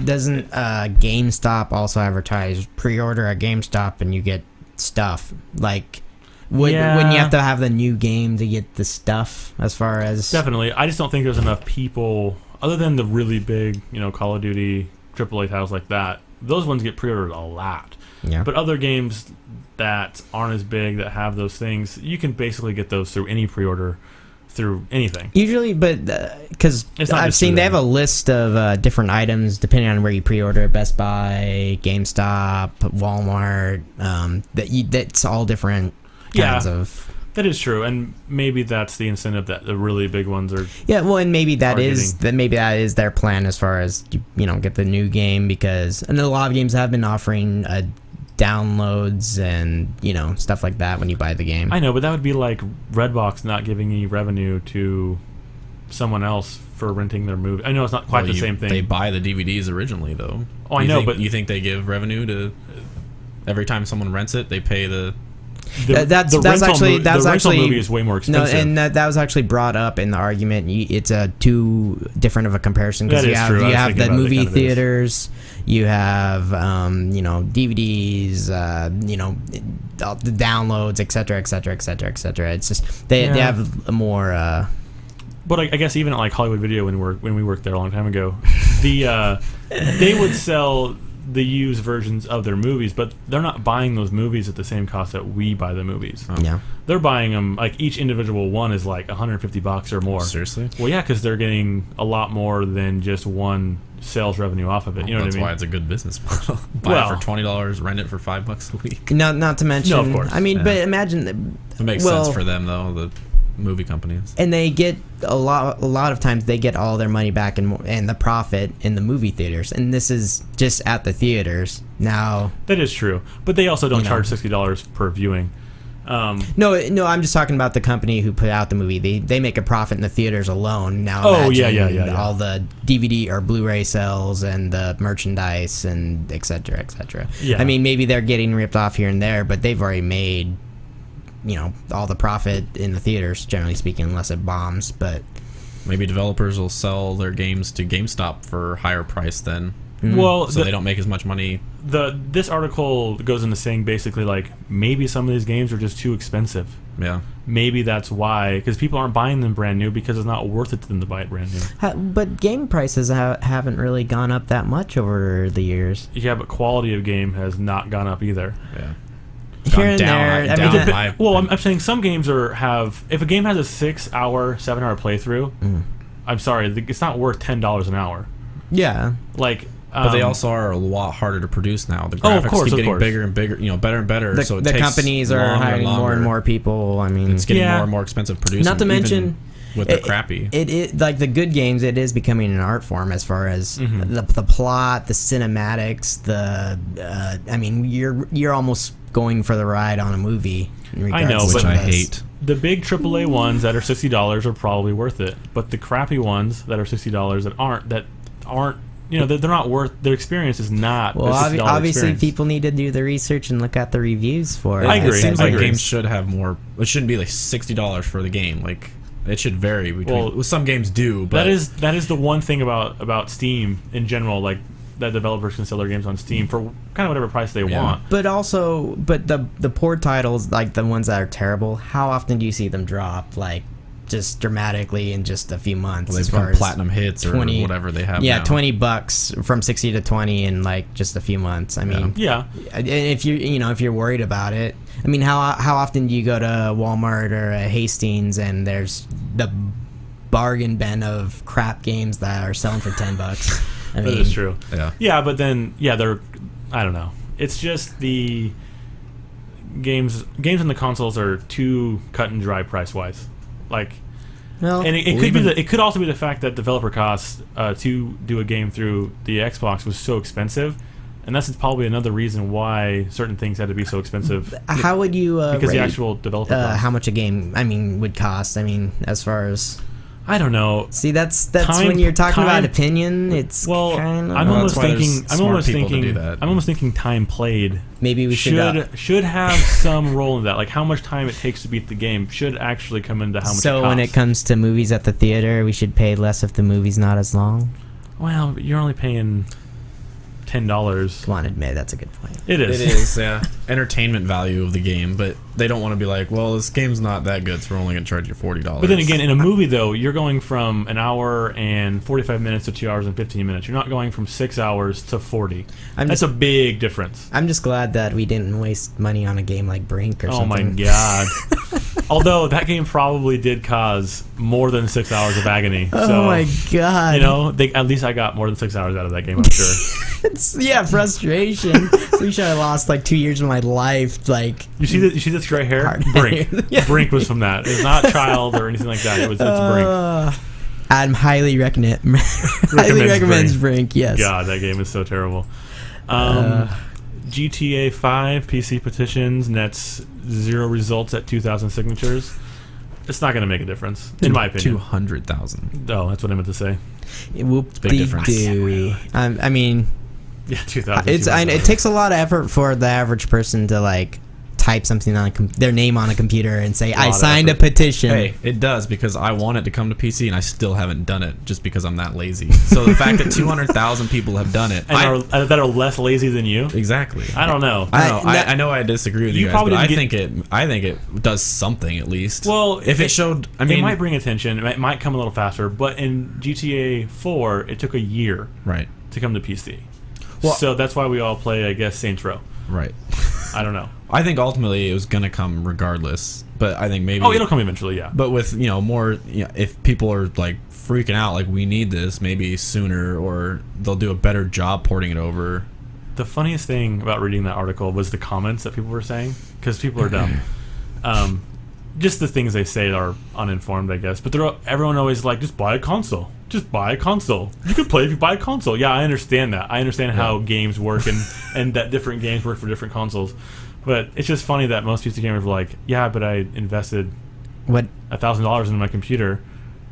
C: doesn't GameStop also advertise pre-order at GameStop and you get stuff? Like, wouldn't you have to have the new game to get the stuff as far as...
B: Definitely. I just don't think there's enough people, other than the really big, Call of Duty, AAA titles like that. Those ones get pre-ordered a lot.
C: Yeah.
B: But other games that aren't as big, that have those things, you can basically get those through any pre-order, through anything.
C: Usually, but because I've seen they have a list of different items depending on where you pre-order. Best Buy, GameStop, Walmart. That's all different kinds of...
B: That is true, and maybe that's the incentive that the really big ones are.
C: Yeah, well, and maybe that is their plan as far as get the new game, because a lot of games have been offering downloads and stuff like that when you buy the game.
B: I know, but that would be like Redbox not giving any revenue to someone else for renting their movie. I know it's not quite the same thing.
D: They buy the DVDs originally, though.
B: Oh, I know,
D: but you think they give revenue to every time someone rents it? They pay the.
B: The rental movie is way more expensive.
C: No, and that was actually brought up in the argument. It's too different of a comparison because you have the movie theaters, you have DVDs, the downloads, etc., etc., etc., etc. It's just they have a more.
B: But I guess even at like Hollywood Video when we worked there a long time ago, they would sell the used versions of their movies, but they're not buying those movies at the same cost that we buy the movies.
C: Yeah,
B: they're buying them like each individual one is like $150 or more.
D: Seriously?
B: Well, yeah, because they're getting a lot more than just one sales revenue off of it. You know what I mean?
D: That's why it's a good business model. Buy it for $20, rent it for $5 a week.
C: Not to mention,
B: no, of course.
C: I mean, but imagine
D: it makes sense for them though. The movie companies,
C: and they get a lot of times they get all their money back and the profit in the movie theaters, and this is just at the theaters now.
B: That is true, but they also don't charge $60 per viewing.
C: No, I'm just talking about the company who put out the movie. They make a profit in the theaters alone. Now,
B: yeah.
C: All the DVD or Blu-ray sales and the merchandise and et cetera, et cetera.
B: Yeah.
C: I mean, maybe they're getting ripped off here and there, but they've already made all the profit in the theaters, generally speaking, unless it bombs. But
D: maybe developers will sell their games to GameStop for higher price then.
B: Well,
D: so they don't make as much money.
B: This article goes into saying basically like maybe some of these games are just too expensive.
D: Yeah.
B: Maybe that's why, because people aren't buying them brand new because it's not worth it to them to buy it brand new.
C: But game prices haven't really gone up that much over the years.
B: Yeah, but quality of game has not gone up either.
D: Yeah.
C: Here and there.
B: Well, I'm saying some games if a game has a 6-hour, 7-hour playthrough, I'm sorry, it's not worth $10 an hour.
C: Yeah.
B: Like,
D: but they also are a lot harder to produce now. The graphics keep getting bigger and bigger, better and better. So it
C: the
D: takes
C: companies are hiring more and more people. I mean,
D: it's getting more and more expensive producing.
C: Not to mention,
D: with the crappy.
C: It like the good games. It is becoming an art form as far as the plot, the cinematics, I mean, you're almost going for the ride on a movie.
B: I know, but
D: I hate.
B: The big AAA ones that are $60 are probably worth it, but the crappy ones that are $60 that aren't you know, they're not worth. Their experience is not.
C: Well,
B: a $60
C: obviously,
B: experience.
C: people need to do the research and look at the reviews for it.
B: I agree.
D: It seems
B: I
D: like
B: agree.
D: games should have more. It shouldn't be like $60 for the game. Like it should vary between. Well, some games do, but
B: that is the one thing about Steam in general. Like that developers can sell their games on Steam for kind of whatever price they want.
C: But also, the poor titles, like the ones that are terrible, how often do you see them drop? Like just dramatically in just a few months.
D: Well,
C: as
D: they've
C: far
D: got
C: as
D: platinum hits or whatever they have.
C: Yeah,
D: now.
C: $20 from 60 to 20 in like just a few months. I mean,
B: Yeah.
C: and if you're worried about it, I mean, how often do you go to Walmart or Hastings and there's the bargain bin of crap games that are selling for $10? I mean,
B: That is true.
D: Yeah.
B: Yeah, but then they're, I don't know. It's just the games on the consoles are too cut and dry price wise. Like,
C: well,
B: and it could also be the fact that developer costs to do a game through the Xbox was so expensive, and that's probably another reason why certain things had to be so expensive.
C: how would you
B: Because
C: rate,
B: the actual developer costs.
C: how much a game would cost? I mean, as far as
B: I don't know.
C: see, that's
B: Time-
C: when you're talking about
B: time-
C: opinion. It's
B: Well,
C: kind of
B: I'm almost
D: that's why there's
B: thinking. I'm
D: smart
B: almost
D: people to
B: thinking.
D: do that.
B: I'm almost thinking time played
C: maybe we
B: should have some role in that. Like how much time it takes to beat the game should actually come into how much.
C: So
B: it costs.
C: when it comes to movies at the theater, we should pay less if the movie's not as long.
B: well, you're only paying $10.
C: Come on, admit that's a good point.
B: It is.
D: It is, yeah. Entertainment value of the game, but they don't want to be like, well, this game's not that good, so we're only going to charge you $40.
B: But then again, in a movie though, you're going from an hour and 45 minutes to 2 hours and 15 minutes. You're not going from 6 hours to 40. That's a big difference.
C: I'm just glad that we didn't waste money on a game like Brink or
B: Oh my
C: something.
B: god. Although that game probably did cause more than 6 hours of agony.
C: Oh
B: So,
C: my god.
B: you know, at least I got more than 6 hours out of that game, I'm sure.
C: It's frustration. Pretty sure I lost like 2 years of my life. Like,
B: You see this gray hair?
C: Hard.
B: Brink.
C: Yeah.
B: Brink was from that. It's not Child or anything like that. It's Brink.
C: Adam highly recommends
B: Recommends
C: Brink. Yes.
B: God, that game is so terrible. GTA 5 PC petitions nets 0 results at 2,000 signatures. It's not going to make a difference, in my opinion.
D: 200,000.
B: Oh, that's what I meant to say.
C: Whoop-de-doo.
D: big difference.
C: I mean,
B: Yeah, 2,000.
C: it takes a lot of effort for the average person to like type something on their name on a computer and say, "I
B: lot of
C: signed a
B: effort.
C: petition."
D: Hey, it does because I want it to come to PC and I still haven't done it just because I'm that lazy. So the fact that 200,000 people have done it,
B: and that are less lazy than you.
D: exactly.
B: I don't know.
D: I know I disagree with
B: You
D: you guys,
B: probably
D: but
B: didn't
D: I think it does something at least.
B: Well,
D: if it showed, I mean,
B: it might bring attention. It might come a little faster. But in GTA 4, it took a year
D: right,
B: to come to PC.
D: Well-
B: So that's why we all play, I guess, Saints Row.
D: right.
B: I don't know.
D: I think ultimately it was gonna come regardless, but I think maybe.
B: Oh, it'll come eventually, yeah.
D: But with more, if people are like freaking out, like we need this, maybe sooner, or they'll do a better job porting it over.
B: The funniest thing about reading that article was the comments that people were saying, because people are dumb. Just the things they say are uninformed, I guess. But everyone always like, just buy a console. Just buy a console. You can play if you buy a console. Yeah, I understand that. I understand how games work and that different games work for different consoles. But it's just funny that most PC gamers were like, yeah, but I invested
C: What
B: $1,000 into my computer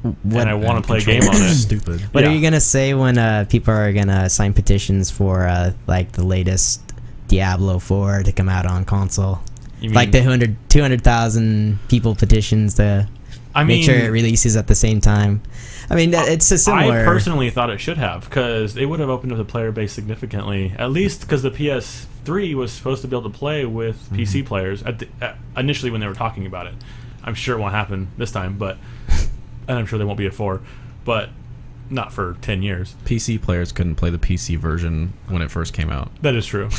B: and I
C: what
B: want to play a game on it.
D: Stupid.
C: what
B: Yeah.
C: are you gonna say when people are gonna sign petitions for like the latest Diablo 4 to come out on console?
B: You
C: Like
B: mean-
C: the 200,000 people petitions to
B: I
C: make
B: mean,
C: sure it releases at the same time. I mean, it's a similar.
B: I personally thought it should have, because it would have opened up the player base significantly. At least because the PS3 was supposed to be able to play with PC players initially when they were talking about it. I'm sure it won't happen this time, and I'm sure there won't be a 4, but not for 10 years.
D: PC players couldn't play the PC version when it first came out.
B: That is true.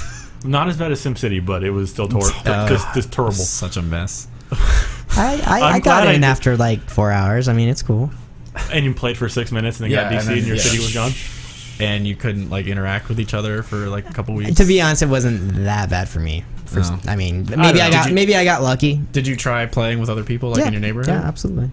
B: Not as bad as SimCity, but it was still just terrible.
D: Such a mess.
C: I got in after like 4 hours. I mean, it's cool.
B: And you played for 6 minutes and then got
D: Yeah,
B: DC'd
D: and
B: and your
D: then-
B: city was gone.
D: And you couldn't like interact with each other for like a couple weeks.
C: To be honest, it wasn't that bad for me.
D: No.
C: I mean,
B: don't
C: maybe
B: know.
C: maybe I got lucky.
D: Did you try playing with other people like in your neighborhood?
C: Yeah, absolutely.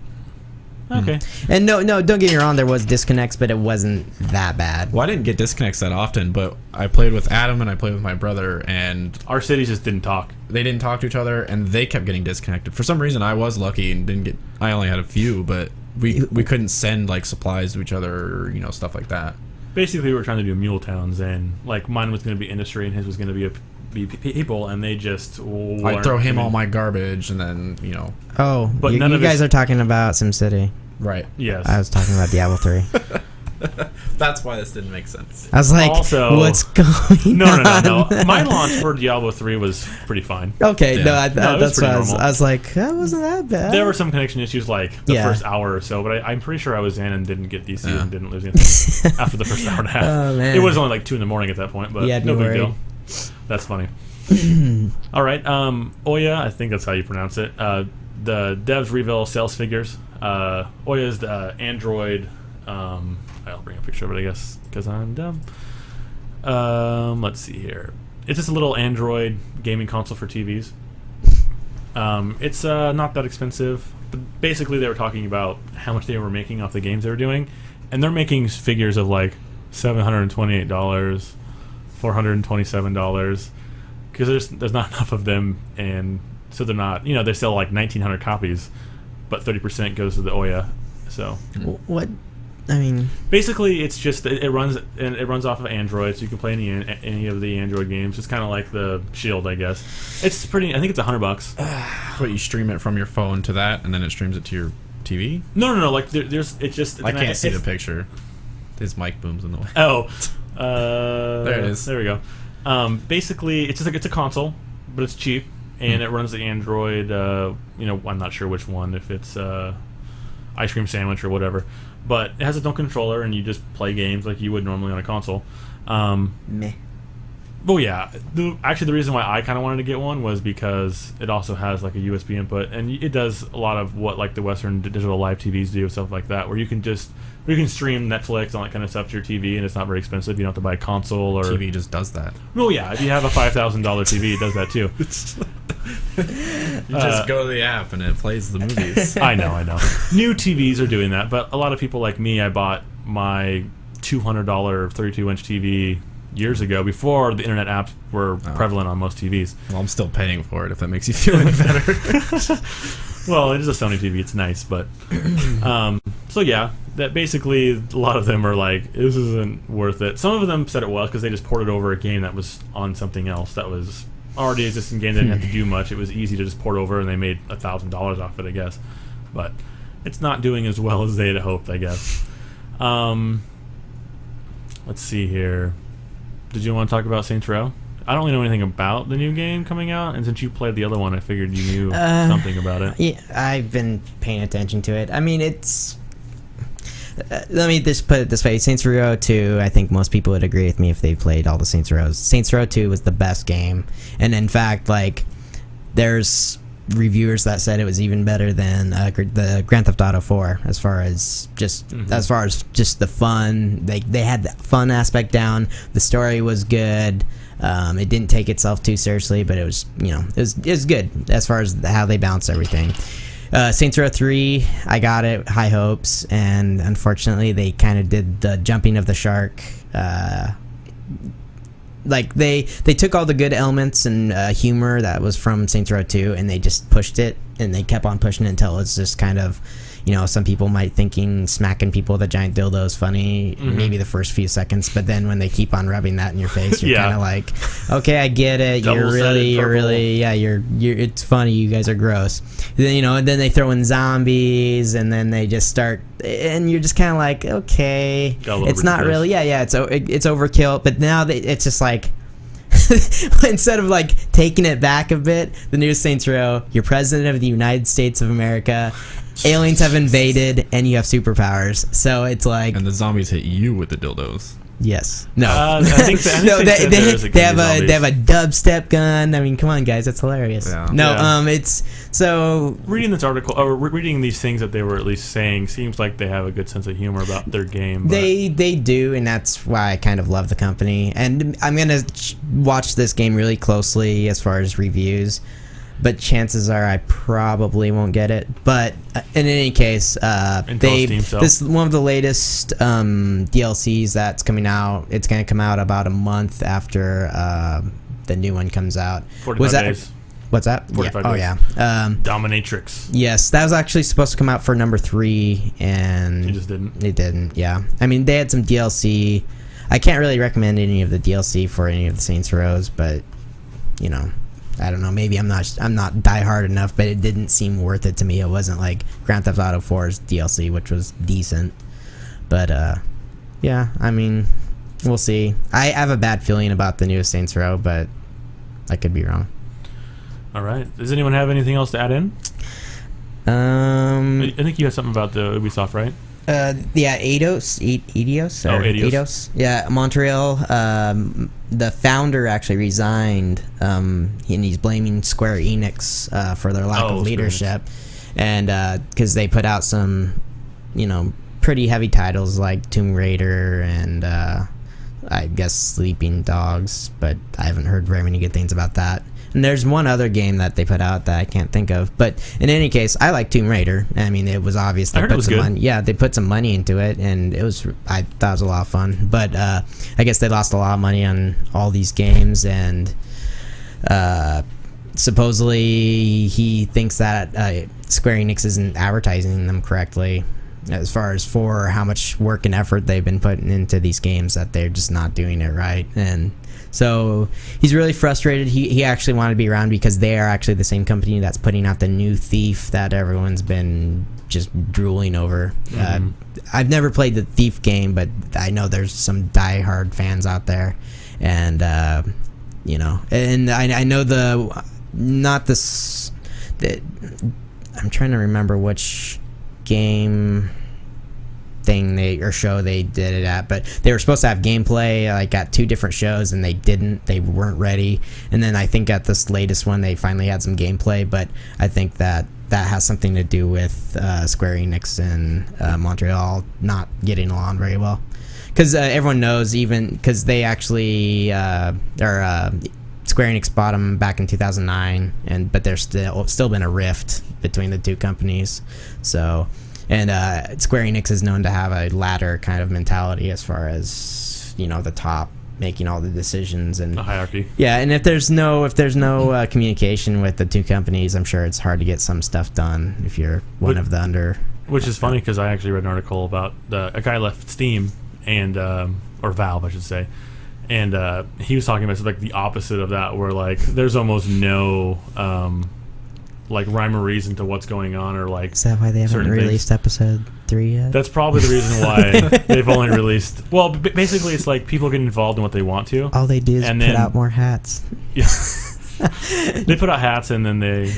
B: Okay.
C: And no, don't get me wrong. There was disconnects, but it wasn't that bad.
D: Well, I didn't get disconnects that often, but I played with Adam and I played with my brother, and
B: Our cities just didn't talk.
D: they didn't talk to each other, and they kept getting disconnected. For some reason, I was lucky and didn't get. I only had a few, but we couldn't send like supplies to each other, or stuff like that.
B: basically we were trying to do mule towns, and like mine was going to be industry and his was going to be people, and they just
D: I throw him all my garbage, and then
C: Oh,
B: But
C: you,
B: none
C: you
B: of
C: guys
B: his-
C: are talking about SimCity.
D: right.
B: yes.
C: I was talking about Diablo 3.
D: That's why this didn't make sense.
C: I was like,
B: Also-
C: what's going
B: no,
C: on?
B: no. My launch for Diablo 3 was pretty fine.
C: Okay,
D: Yeah.
C: no,
B: No, it was
C: that's
B: pretty
C: why
B: normal.
C: I was like, that wasn't that bad.
B: There were some connection issues like the
C: Yeah.
B: first hour or so, but I'm pretty sure I was in and didn't get DC
D: Yeah.
B: and didn't lose anything after the first hour and a half.
C: Oh, man.
B: It was only like 2 in the morning at that point, but
C: You had
B: no
C: me
B: big
C: worried.
B: deal. That's funny. All right, Oya, I think that's how you pronounce it. The devs reveal sales figures. Oya is the Android. I'll bring a picture of it, I guess, because I'm dumb. Let's see here. It's just a little Android gaming console for TVs. It's not that expensive. But basically, they were talking about how much they were making off the games they were doing, and they're making figures of like $728, $427, because there's not enough of them, and so they're not. They sell like 1,900 copies, but 30% goes to the Oya. So
C: What? I mean,
B: basically, it's just it runs off of Android, so you can play any of the Android games. It's kind of like the Shield, I guess. It's pretty. I think it's $100.
D: But you stream it from your phone to that, and then it streams it to your TV.
B: No. Like there's. It's just.
D: I can't see the picture. His mic booms in the way.
B: Oh.
D: There it is.
B: There we go. Basically, it's a console, but it's cheap, and it runs the Android. I'm not sure which one. If it's Ice Cream Sandwich or whatever. But it has its own controller, and you just play games like you would normally on a console.
C: meh.
B: Well, yeah. Actually, the reason why I kind of wanted to get one was because it also has like a USB input, and it does a lot of what like the Western digital live TVs do, stuff like that, where you can stream Netflix and that kind of stuff to your TV, and it's not very expensive. You don't have to buy a console or
D: TV just does that.
B: Well, yeah. If you have a $5,000 TV, it does that too.
D: You just go to the app and it plays the movies.
B: I know. New TVs are doing that, but a lot of people like me, I bought my $200 32-inch TV years ago before the internet apps were prevalent on most TVs.
D: Well, I'm still paying for it if that makes you feel any better.
B: Well, it is a Sony TV. It's nice, but so yeah, that basically a lot of them are like, this isn't worth it. Some of them said it was because they just ported over a game that was on something else that was already existing game. They didn't have to do much. It was easy to just port over, and they made $1,000 off it, I guess. But it's not doing as well as they had hoped, I guess. Let's see here. Did you want to talk about Saints Row? I don't really know anything about the new game coming out, and since you played the other one, I figured you knew something about it.
C: Yeah, I've been paying attention to it. I mean, it's. Let me just put it this way: Saints Row 2. I think most people would agree with me if they played all the Saints Rows. Saints Row 2 was the best game, and in fact, like, there's reviewers that said it was even better than the Grand Theft Auto 4 as far as just the fun. They had the fun aspect down. The story was good. It didn't take itself too seriously, but it was it was good as far as how they balanced everything. Saints Row 3, I got it, high hopes, and unfortunately they kind of did the jumping of the shark. Like they took all the good elements and humor that was from Saints Row 2, and they just pushed it, and they kept on pushing it until it's just kind of, some people might thinking smacking people with a giant dildo is funny, maybe the first few seconds, but then when they keep on rubbing that in your face, you're kind of like, okay, I get it. You're really, it's funny. You guys are gross. Then and then they throw in zombies, and then they just start, and you're just kind of like, okay, it's not really, it's overkill. But now it's just like. Instead of like taking it back a bit, the new Saints Row, you're president of the United States of America, aliens have invaded, and you have superpowers. So it's like,
D: and the zombies hit you with the dildos.
C: Yes. No.
B: I think
C: No.
B: they
C: have a dubstep gun. I mean, come on, guys, that's hilarious.
D: Yeah.
C: No.
B: Yeah.
C: It's so
B: reading this article or reading these things that they were at least saying seems like they have a good sense of humor about their game. But
C: they do, and that's why I kind of love the company. And I'm gonna watch this game really closely as far as reviews. But chances are I probably won't get it. But in any case, this is one of the latest DLCs that's coming out. It's going to come out about a month after the new one comes out.
B: 45 days.
C: What's that?
B: 45
C: Oh
B: days.
C: yeah.
B: Dominatrix.
C: Yes, that was actually supposed to come out for number 3, and
B: It just didn't.
C: It didn't. Yeah. I mean, they had some DLC. I can't really recommend any of the DLC for any of the Saints Rows, but you know, I don't know. Maybe I'm not die hard enough, but it didn't seem worth it to me. It wasn't like Grand Theft Auto 4's DLC, which was decent. But yeah, I mean, we'll see. I have a bad feeling about the newest Saints Row, but I could be wrong.
B: All right. Does anyone have anything else to add in? I think you had something about the Ubisoft, right?
C: Yeah, Eidos. Yeah, Montreal. The founder actually resigned, and he's blaming Square Enix for their lack of leadership, and because they put out some, pretty heavy titles like Tomb Raider and I guess Sleeping Dogs, but I haven't heard very many good things about that. And there's one other game that they put out that I can't think of. But in any case, I like Tomb Raider. I mean, it was obvious they put some money. Yeah, they put some money into it, and I thought it was a lot of fun. But I guess they lost a lot of money on all these games, and supposedly he thinks that Square Enix isn't advertising them correctly as far as for how much work and effort they've been putting into these games, that they're just not doing it right. And so he's really frustrated. He actually wanted to be around because they are actually the same company that's putting out the new Thief that everyone's been just drooling over. I've never played the Thief game, but I know there's some diehard fans out there, and and I know I'm trying to remember which game thing show they did it at, but they were supposed to have gameplay like at 2 different shows, and they weren't ready. And then I think at this latest one they finally had some gameplay, but I think that has something to do with Square Enix and Montreal not getting along very well, because everyone knows, even because they actually Square Enix bought them back in 2009, but there's still been a rift between the 2 companies. So, and Square Enix is known to have a ladder kind of mentality as far as the top making all the decisions and
B: the hierarchy.
C: Yeah, and if there's no communication with the 2 companies, I'm sure it's hard to get some stuff done if you're one of the under.
B: Which is funny because I actually read an article about a guy left Steam and or Valve, I should say. And he was talking about like the opposite of that, where like there's almost no like rhyme or reason to what's going on, or like.
C: Is that why they haven't released episode 3 yet?
B: That's probably the reason why they've only released. Well, basically, it's like people get involved in what they want to.
C: All they do is put out more hats.
B: Yeah. They put out hats, and then they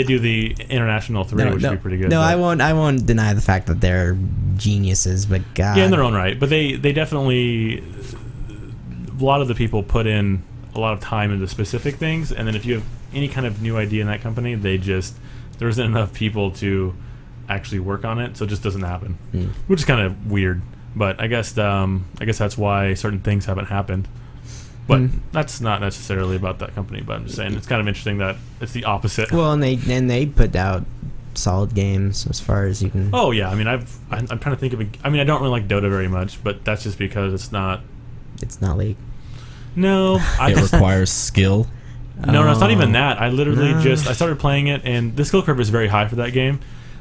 B: do the International 3, which would be pretty good.
C: No, I won't deny the fact that they're geniuses, but God.
B: Yeah, in their own right, but they definitely. A lot of the people put in a lot of time into specific things, and then if you have any kind of new idea in that company, there isn't enough people to actually work on it, so it just doesn't happen, which is kind of weird. But I guess that's why certain things haven't happened. But that's not necessarily about that company. But I'm just saying it's kind of interesting that it's the opposite.
C: Well, and they put out solid games as far as you can.
B: Oh yeah, I mean I'm trying to think of. I mean I don't really like Dota very much, but that's just because it's not.
C: It's not League.
B: No,
D: it requires skill.
B: No, it's not even that. I literally I started playing it, and the skill curve is very high for that game,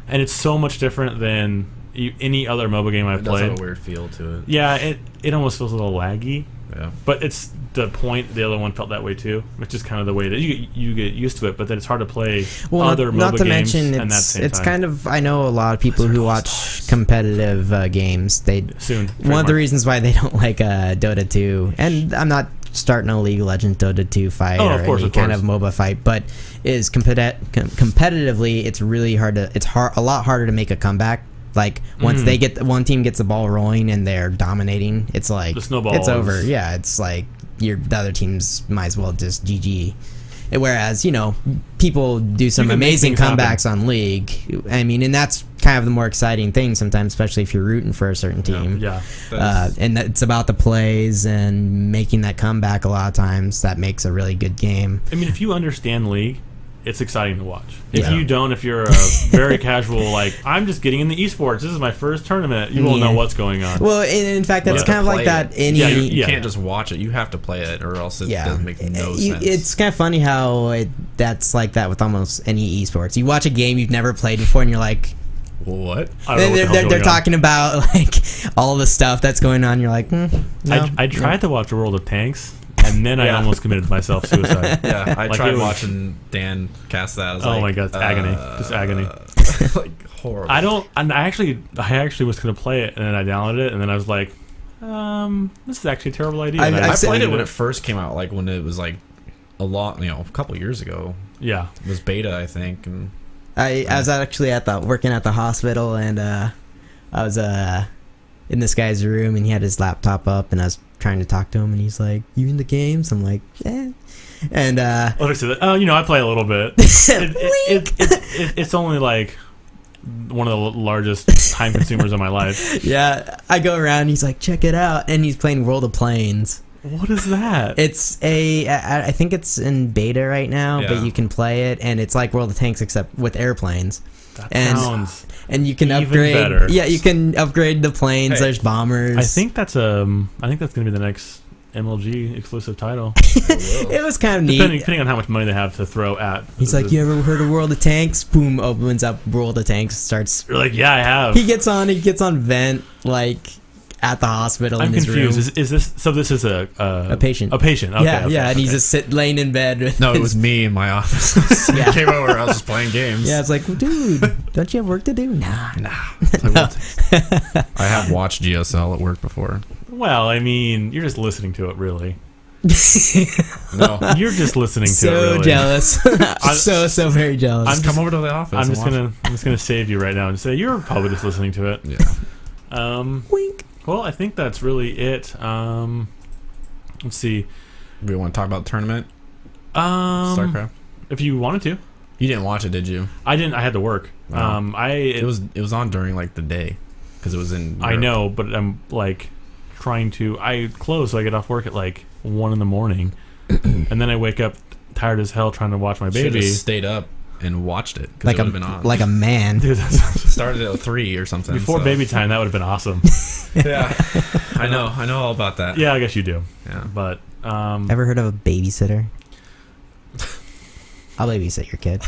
B: and it's so much different than any other MOBA game I've played.
D: It does have a weird feel to it.
B: Yeah, it almost feels a little laggy.
D: Yeah.
B: But it's the point. The other one felt that way too. It's just kind of the way that you get used to it. But then it's hard to play other MOBA games. And
C: it's kind of. I know a lot of people who watch competitive games. One of the reasons why they don't like Dota 2, and I'm not starting a League of Legends Dota 2 fight or any kind of MOBA fight, but is competitively, it's really hard to. It's a lot harder to make a comeback. Like once one team gets the ball rolling and they're dominating, it's like
B: the snowball.
C: It's over. Yeah, it's like the other teams might as well just GG. Whereas people do some amazing comebacks on League. I mean, and that's kind of the more exciting thing sometimes, especially if you're rooting for a certain team.
B: Yeah.
C: And it's about the plays and making that comeback. A lot of times that makes a really good game.
B: I mean, if you understand League it's exciting to watch. If
C: Yeah.
B: you don't, if you're a very casual, like, I'm just getting into esports, this is my first tournament, you won't know what's going on.
C: Well, in fact, that's
D: You
C: kind
D: have
C: of
D: to
C: like
D: play
C: that.
D: it.
C: Any
D: You
B: Yeah.
D: can't just watch it. You have to play it, or else it doesn't make no sense.
C: It's kind of funny how that's like that with almost any esports. You watch a game you've never played before, and you're like,
D: What?
B: I don't know what the hell's
C: they're
B: going on.
C: talking about like all the stuff that's going on. You're like, no,
B: I tried to watch a World of Tanks, and then I
D: Yeah.
B: almost committed myself suicide.
D: Yeah, I
B: Like,
D: tried
B: it was-
D: watching Dan cast that. I was
B: Oh
D: like,
B: my God, it's agony. Just agony.
D: like horrible.
B: I actually was gonna play it, and then I downloaded it, and then I was like, this is actually a terrible idea.
C: I've-
B: And
C: I've
D: I played it
B: deleted
D: when it first came out, like when it was like a couple years ago.
B: Yeah.
D: It was beta, I think, and
C: I was actually working at the hospital, and I was in this guy's room, and he had his laptop up, and I was trying to talk to him, and he's like, "You in the games?" I'm like, "Yeah." And
B: I play a little bit. It's only like one of the largest time consumers of my life.
C: yeah, I go around. He's like, "Check it out," and he's playing World of Planes.
B: What is that?
C: It's I think it's in beta right now,
D: Yeah.
C: but you can play it, and it's like World of Tanks except with airplanes.
B: That
C: and-
B: sounds.
C: And you can
B: Even
C: upgrade.
B: better.
C: Yeah, you can upgrade the planes.
D: Hey.
C: There's bombers.
B: I think that's gonna be the next MLG exclusive title.
C: it was kind of neat.
B: Depending on how much money they have to throw at.
C: He's like, "You ever heard of World of Tanks?" Boom, opens up World of Tanks, starts.
B: You're like, yeah, I have.
C: He gets on vent like at the hospital
B: I'm
C: in his
B: confused.
C: room.
B: Is this so? This is a
C: patient.
B: A patient. Okay,
C: yeah,
B: okay,
C: yeah, and he's
B: okay.
C: just laying in bed. With
D: no, it
C: his-
D: was me in my office.
C: Yeah.
D: Came over. I was just playing games.
C: Yeah, it's like, well, dude, don't you have work to do? Nah.
D: I have watched GSL at work before.
B: Well, I mean, you're just listening to it, really.
D: No,
B: You're just listening to it,
C: So
B: really.
C: jealous. so very jealous.
B: I'm
D: come over to the office.
B: I'm
D: and
B: just gonna save you right now and say you're probably just listening to it.
D: watch. Yeah.
C: Wink.
B: Well, I think that's really it. Let's see.
D: We want to talk about the tournament.
B: StarCraft. If you wanted to,
D: You didn't watch it, did you?
B: I didn't. I had to work.
D: Wow.
B: It
D: It was on during like the day because it was in.
B: I
D: Europe.
B: know, but I'm like trying to. I close, so I get off work at like 1 a.m, and then I wake up tired as hell trying to watch my
D: Should've
B: baby.
D: stayed up and watched it because
C: Like
D: it would have been on.
C: like a man.
B: Dude, that's,
D: Started at 3 or something.
B: before
D: so-
B: baby time, that would have been awesome.
D: Yeah, I know all about that.
B: Yeah, I guess you do.
D: Yeah.
B: But
C: Ever heard of a babysitter? I'll babysit your kid.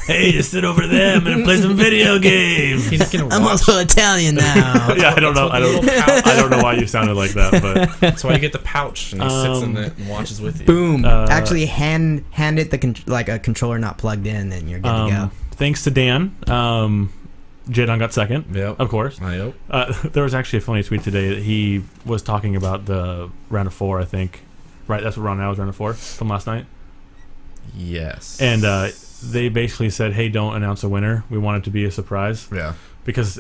B: hey, just sit over there. I'm gonna play some video games.
D: He's gonna
C: I'm
D: watch.
C: also Italian now.
B: Yeah, I don't know. I don't know why you sounded like that, but
D: That's why you get the pouch and he sits in
B: Um,
D: it and watches with you.
C: Boom.
B: Uh,
C: Actually, hand it like a controller not plugged in, and you're good to go.
B: thanks to Dan, Jadon got second,
D: Yep.
B: of course.
D: I hope.
B: There was actually a funny tweet today that he was talking about the round of 4, I think. Right, that's what round now is, round of 4 from last night.
D: Yes.
B: And they basically said, hey, don't announce a winner. We want it to be a surprise.
D: Yeah.
B: Because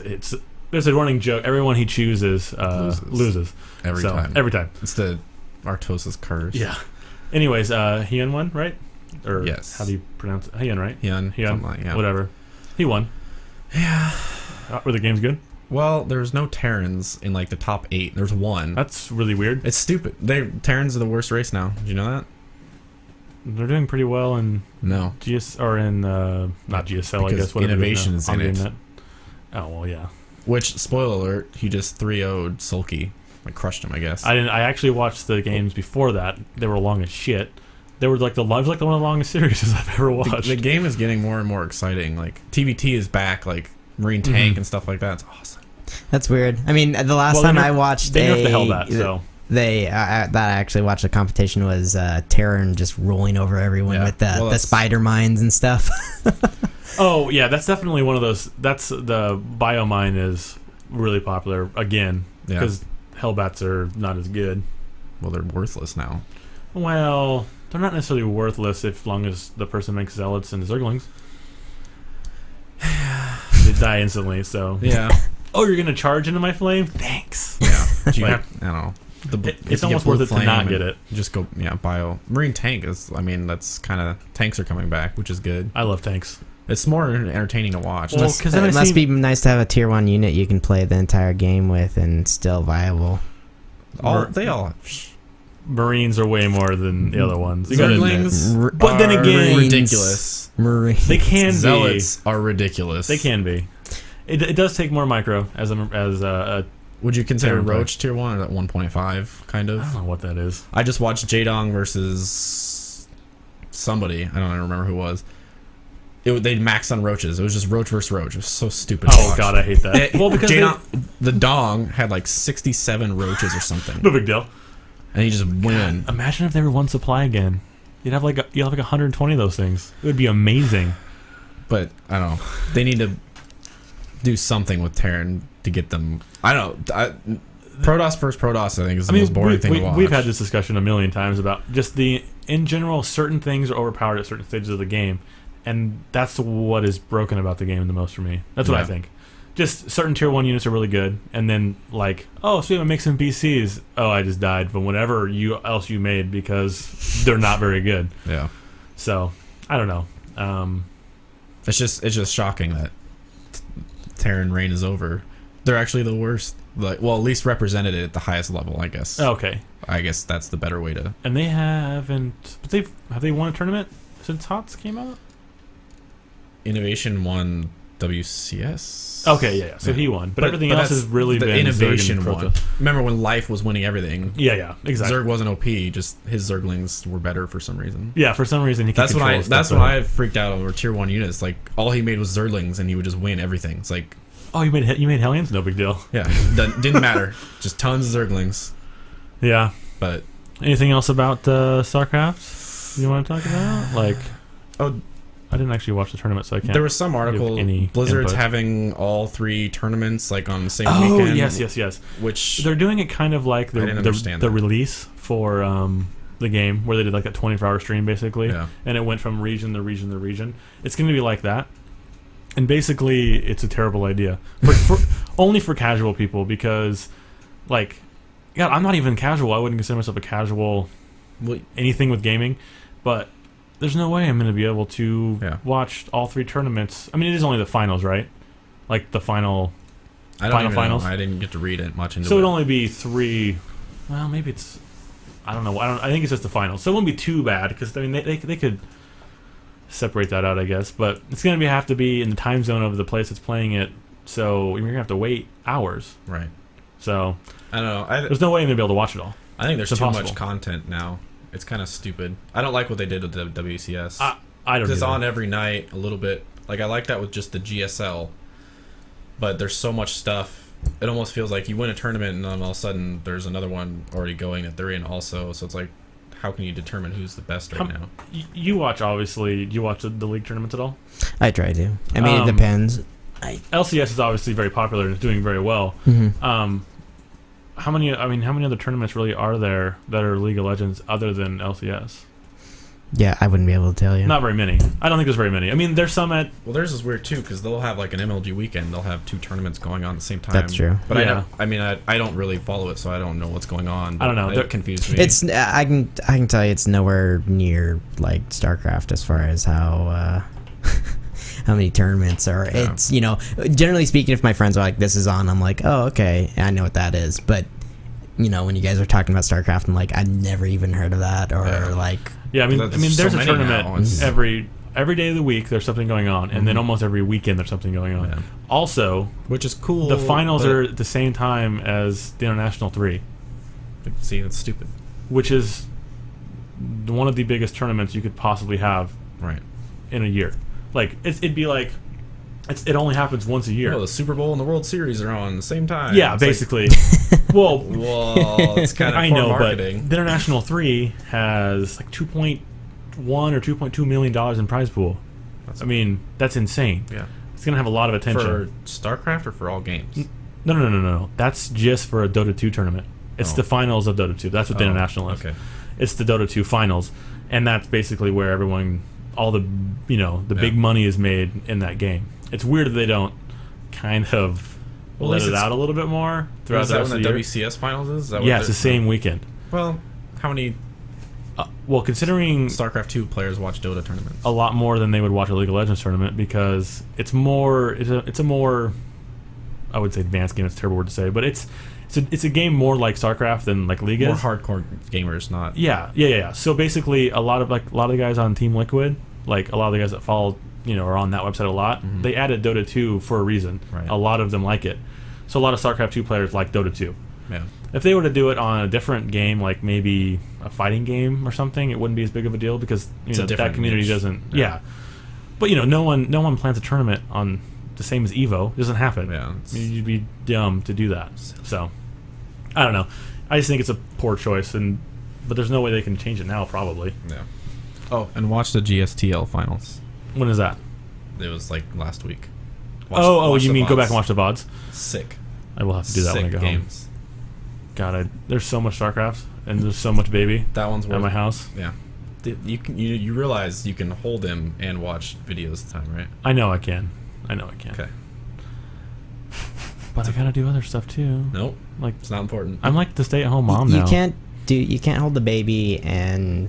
B: there's a running joke. Everyone he chooses loses.
D: Every
B: So,
D: time.
B: Every time.
D: It's the Artosis curse.
B: Yeah. Anyways, Hyun won, right? Or
D: Yes.
B: how do you pronounce it? Hyun, right?
D: Hyun.
B: Hyun.
D: something like- yeah.
B: Whatever. He won.
D: Yeah.
B: Were the games good?
D: Well, there's no Terrans in like the top 8. There's one.
B: That's really weird.
D: It's stupid. Terrans are the worst race now. Did you know that?
B: They're doing pretty well in
D: No.
B: GS or in not GSL, I
D: Because
B: guess. Whatever
D: innovation
B: it
D: is
B: now,
D: in
B: on
D: it.
B: the internet. Oh well, yeah.
D: Which, spoiler alert, he just 3-0'd Sulky. Like crushed him, I guess.
B: I actually watched the games before that. They were long as shit. They were like it was like one of the longest series I've ever watched.
D: The game is getting more and more exciting. Like TBT is back, like Marine Tank
B: Mhm.
D: and stuff like that. It's awesome.
C: That's weird. I mean, the last
B: Well,
C: time
B: they
C: I watched
B: they nerfed the hell that. So
C: that I actually watched a competition was Terran just rolling over everyone
D: Yeah.
C: with the
D: Well,
C: spider mines and stuff.
B: oh yeah, that's definitely one of those. That's the biomine is really popular again
D: Yeah.
B: because Hellbats are not as good.
D: Well, they're worthless now.
B: Well, they're not necessarily worthless if long as the person makes zealots and zerglings. They die instantly. So
D: Yeah.
B: oh, you're gonna charge into my flame? Thanks.
D: Yeah. Do you
B: Like-
D: have, I don't know. If
B: It's
D: you
B: almost
D: get blue
B: worth it to
D: flame
B: not
D: and
B: get it.
D: Just go, bio. Marine Tank is, I mean, that's kind of, tanks are coming back, which is good.
B: I love tanks.
D: It's more entertaining to watch.
B: Well,
D: That's-
B: 'cause then I
C: It must
B: seen-
C: be nice to have a tier 1 unit you can play the entire game with and still viable.
D: they all,
B: Marines are way more than the other ones. You gotta admit.
D: Zerglings
B: But then
D: are
B: again-
D: ridiculous.
C: Marines.
B: They can
D: Zealots are ridiculous.
B: be. They can be. It does take more micro as a
D: Would you consider
B: Terran player.
D: Roach tier 1 at 1.5, kind
B: I
D: of?
B: don't know what that is.
D: I just watched Jadong versus somebody. I don't remember who it was. They maxed on roaches. It was just roach versus roach. It was so stupid. to
B: Oh
D: watch.
B: god, I hate that. Well, because
D: the dong had like 67 roaches or something,
B: no big deal.
D: and he just win.
B: Imagine if they were one supply again. You'd have like 120 of those things. It would be amazing.
D: But I don't know. They need to do something with Terran to get them. I don't know. Protoss versus Protoss, I think, is the most boring thing to watch.
B: We've had this discussion a million times about just in general, certain things are overpowered at certain stages of the game, and that's what is broken about the game the most for me. That's what I
D: Yeah.
B: think. Just certain tier 1 units are really good, and then like, oh, so I'm gonna make some BCs. Oh, I just died from whatever else you made because they're not very good.
D: Yeah,
B: So I don't know.
D: it's just shocking that Terran reign is over. They're actually the worst. Like, well, at least represented it at the highest level, I guess.
B: Okay,
D: I guess that's the better way to.
B: and they haven't. But have they won a tournament since HOTS came out?
D: Innovation won WCS.
B: Okay, yeah. So he won, but everything else
D: that's
B: has really
D: the
B: been
D: innovation
B: Zerg and
D: one.
B: Protoss.
D: Remember when Life was winning everything?
B: Yeah, exactly.
D: Zerg wasn't OP. Just his Zerglings were better for some reason.
B: Yeah, for some reason he can
D: That's when
B: control
D: I.
B: stuff
D: That's when
B: better.
D: I freaked out over tier 1 units. Like all he made was Zerglings, and he would just win everything. It's like,
B: Oh, you made Hellions? No big deal.
D: yeah, didn't matter. Just tons of Zerglings.
B: Yeah.
D: But
B: Anything else about StarCraft you want to talk about? Like,
D: oh,
B: I didn't actually watch the tournament, so I can't.
D: there was some article.
B: any
D: Blizzard's
B: input.
D: having all 3 tournaments like on the same
B: Oh,
D: weekend.
B: yes.
D: Which
B: They're doing it kind of like
D: I didn't understand
B: the
D: that.
B: release for the game, where they did like a 24-hour stream basically,
D: Yeah.
B: and it went from region to region to region. It's going to be like that. And basically, it's a terrible idea for only for casual people because, like, yeah, I'm not even casual. I wouldn't consider myself a casual
D: well,
B: anything with gaming, but there's no way I'm going to be able to
D: Yeah.
B: watch all 3 tournaments. I mean, it is only the finals, right? Like the final.
D: I don't
B: Final
D: even know.
B: finals?
D: I didn't get to read it much into
B: So
D: it.
B: it'd only be 3. Well, maybe it's. I don't know. I think it's just the finals. So it won't be too bad because I mean they could separate that out, I guess. But it's going to have to be in the time zone of the place that's playing it. So you're going to have to wait hours.
D: Right.
B: So
D: I don't know.
B: there's no way I'm going to be able to watch it all.
D: I think there's
B: It's
D: too
B: impossible.
D: much content now. It's kind of stupid. I don't like what they did with the WCS.
B: I don't.
D: It's
B: either.
D: on every night a little bit. Like I like that with just the GSL, but there's so much stuff. It almost feels like you win a tournament and then all of a sudden there's another one already going that they're in also. So it's like, how can you determine who's the best right now?
B: You watch, obviously. Do you watch the league tournaments at all?
C: I try to. I mean, it
B: Um,
C: depends.
B: LCS is obviously very popular and is doing very well.
C: Mhm.
B: How many other tournaments really are there that are League of Legends other than LCS?
C: Yeah, I wouldn't be able to tell you.
B: Not very many. I don't think there's very many. I mean, there's some at.
D: Well, theirs is weird too because they'll have like an MLG weekend. They'll have 2 tournaments going on at the same time.
C: That's true.
D: But
B: Yeah.
D: I don't really follow it, so I don't know what's going on.
B: I don't know. They're-
D: It confused me.
C: It's I can tell you it's nowhere near like StarCraft as far as how how many tournaments are.
D: Yeah.
C: It's generally speaking, if my friends are like this is on, I'm like, oh okay, I know what that is. But when you guys are talking about StarCraft, I'm like, I've never even heard of that or
D: Yeah.
C: like.
B: Yeah, I mean,
D: There's
B: there's
D: so
B: a
D: many now.
B: tournament
D: It's-
B: every day of the week. There's something going on, and then almost every weekend there's something going on.
D: Yeah.
B: Also,
D: Which is cool.
B: the finals
D: but-
B: are at the same time as the International 3,
D: See, that's stupid.
B: which is one of the biggest tournaments you could possibly have
D: Right.
B: in a year. Like it'd be like it only happens once a year.
D: Well, the Super Bowl and the World Series are on the same time.
B: Yeah,
D: It's like,
B: basically. Well,
D: well, it's kind of
B: I
D: poor
B: know,
D: marketing.
B: but the International 3 has like 2.1 or 2.2 million dollars in prize pool. I mean, that's insane.
D: Yeah.
B: It's gonna have a lot of attention.
D: For StarCraft or for all games?
B: No. That's just for a Dota 2 tournament. It's
D: Oh.
B: the finals of Dota 2. That's what the
D: Oh,
B: International is.
D: okay.
B: It's the Dota 2 finals, and that's basically where everyone, all the big money is made in that game. It's weird that they don't kind of
D: Well, at
B: let
D: least
B: it
D: it's-
B: out a little bit more throughout
D: Is
B: the
D: that
B: rest
D: when
B: of
D: the
B: the year.
D: WCS finals is? Is that what
B: Yeah, it's the
D: they're-
B: same weekend.
D: Well, how many
B: Well, considering
D: StarCraft 2 players watch Dota tournaments?
B: a lot more than they would watch a League of Legends tournament because it's more it's a more I would say advanced game. It's a terrible word to say, but it's a game more like StarCraft than like League
D: More
B: is.
D: hardcore gamers, not.
B: Yeah. So basically, a lot of the guys on Team Liquid, like a lot of the guys that follow, are on that website a lot.
D: Mhm.
B: They added Dota 2 for a reason.
D: Right.
B: A lot of them like it. So a lot of StarCraft 2 players like Dota 2.
D: Yeah.
B: If they were to do it on a different game, like maybe a fighting game or something, it wouldn't be as big of a deal because
D: It's a
B: that
D: different
B: community
D: niche.
B: doesn't.
D: Yeah.
B: Yeah. But no one plans a tournament on the same as Evo. It doesn't happen.
D: Yeah.
B: You'd be dumb to do that. So I don't know. I just think it's a poor choice, but there's no way they can change it now. Probably.
D: Yeah. Oh, and watch the GSTL finals.
B: When is that?
D: It was like last week.
B: Watch you
D: the
B: mean go
D: VODs.
B: back and watch the VODs?
D: Sick.
B: I will have to do that
D: Sick
B: when I go
D: games.
B: home. God, there's so much StarCraft and there's so much baby
D: That one's
B: at
D: worth.
B: my house.
D: Yeah. You realize you can hold him and watch videos at the time, right?
B: I know I can.
D: Okay.
B: But I gotta do other stuff too.
D: Nope.
B: Like
D: It's not important.
B: I'm like the stay-at-home mom
C: You
B: now.
C: you can't hold the baby and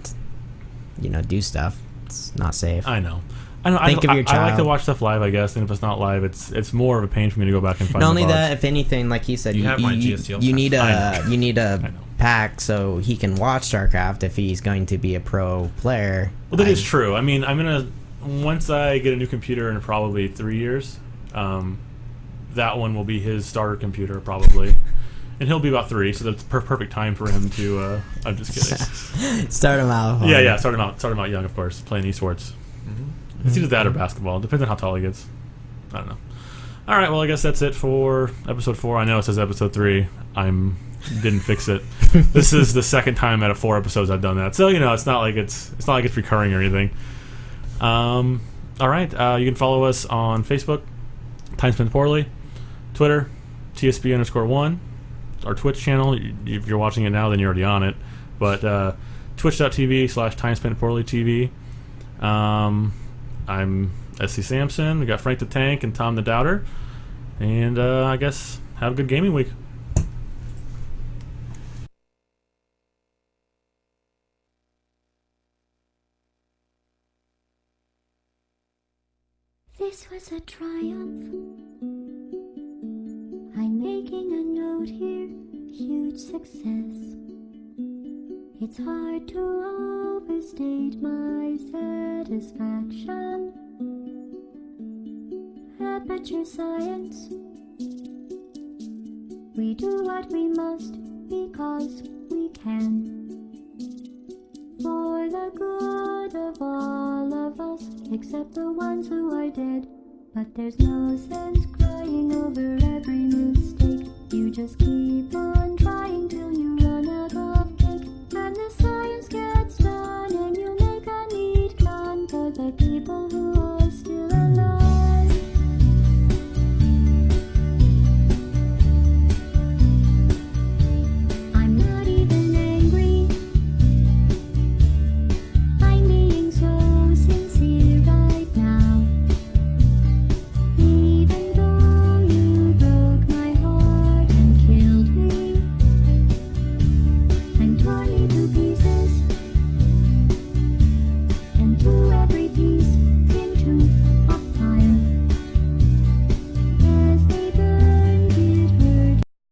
C: do stuff. It's not safe.
B: I know.
C: Think of your
B: I like to
C: child.
B: watch stuff live, I guess, and if it's not live, it's more of a pain for me to go back and find.
C: Not only
B: the VODs.
C: that, if anything, like he said,
D: You have my GSTL
C: you need
B: I know.
C: you need
B: I
C: a
B: know.
C: pack so he can watch StarCraft if he's going to be a pro player.
B: Well, that is true. I mean, I'm gonna once I get a new computer in probably 3 years, that one will be his starter computer probably, and he'll be about 3, so that's perfect time for him to. I'm just kidding.
C: Start him out.
B: Yeah. Start him out young, of course, playing esports. It's either that or basketball. Depends on how tall he gets. I don't know. All right. Well, I guess that's it for episode 4. I know it says episode 3. Didn't fix it. This is the second time out of 4 episodes I've done that. So it's not like it's recurring or anything. All right. You can follow us on Facebook, Time Spent Poorly, Twitter, TSP_1, our Twitch channel. If you're watching it now, then you're already on it. But twitch.tv/Time Spent Poorly TV. I'm SC Sampson. We got Frank the Tank and Tom the Doubter. And I guess have a good gaming week.
A: This was a triumph. I'm making a note here, huge success. It's hard to overstate my satisfaction. Aperture science. We do what we must because we can. For the good of all of us, except the ones who are dead. But there's no sense crying over every mistake. You just keep on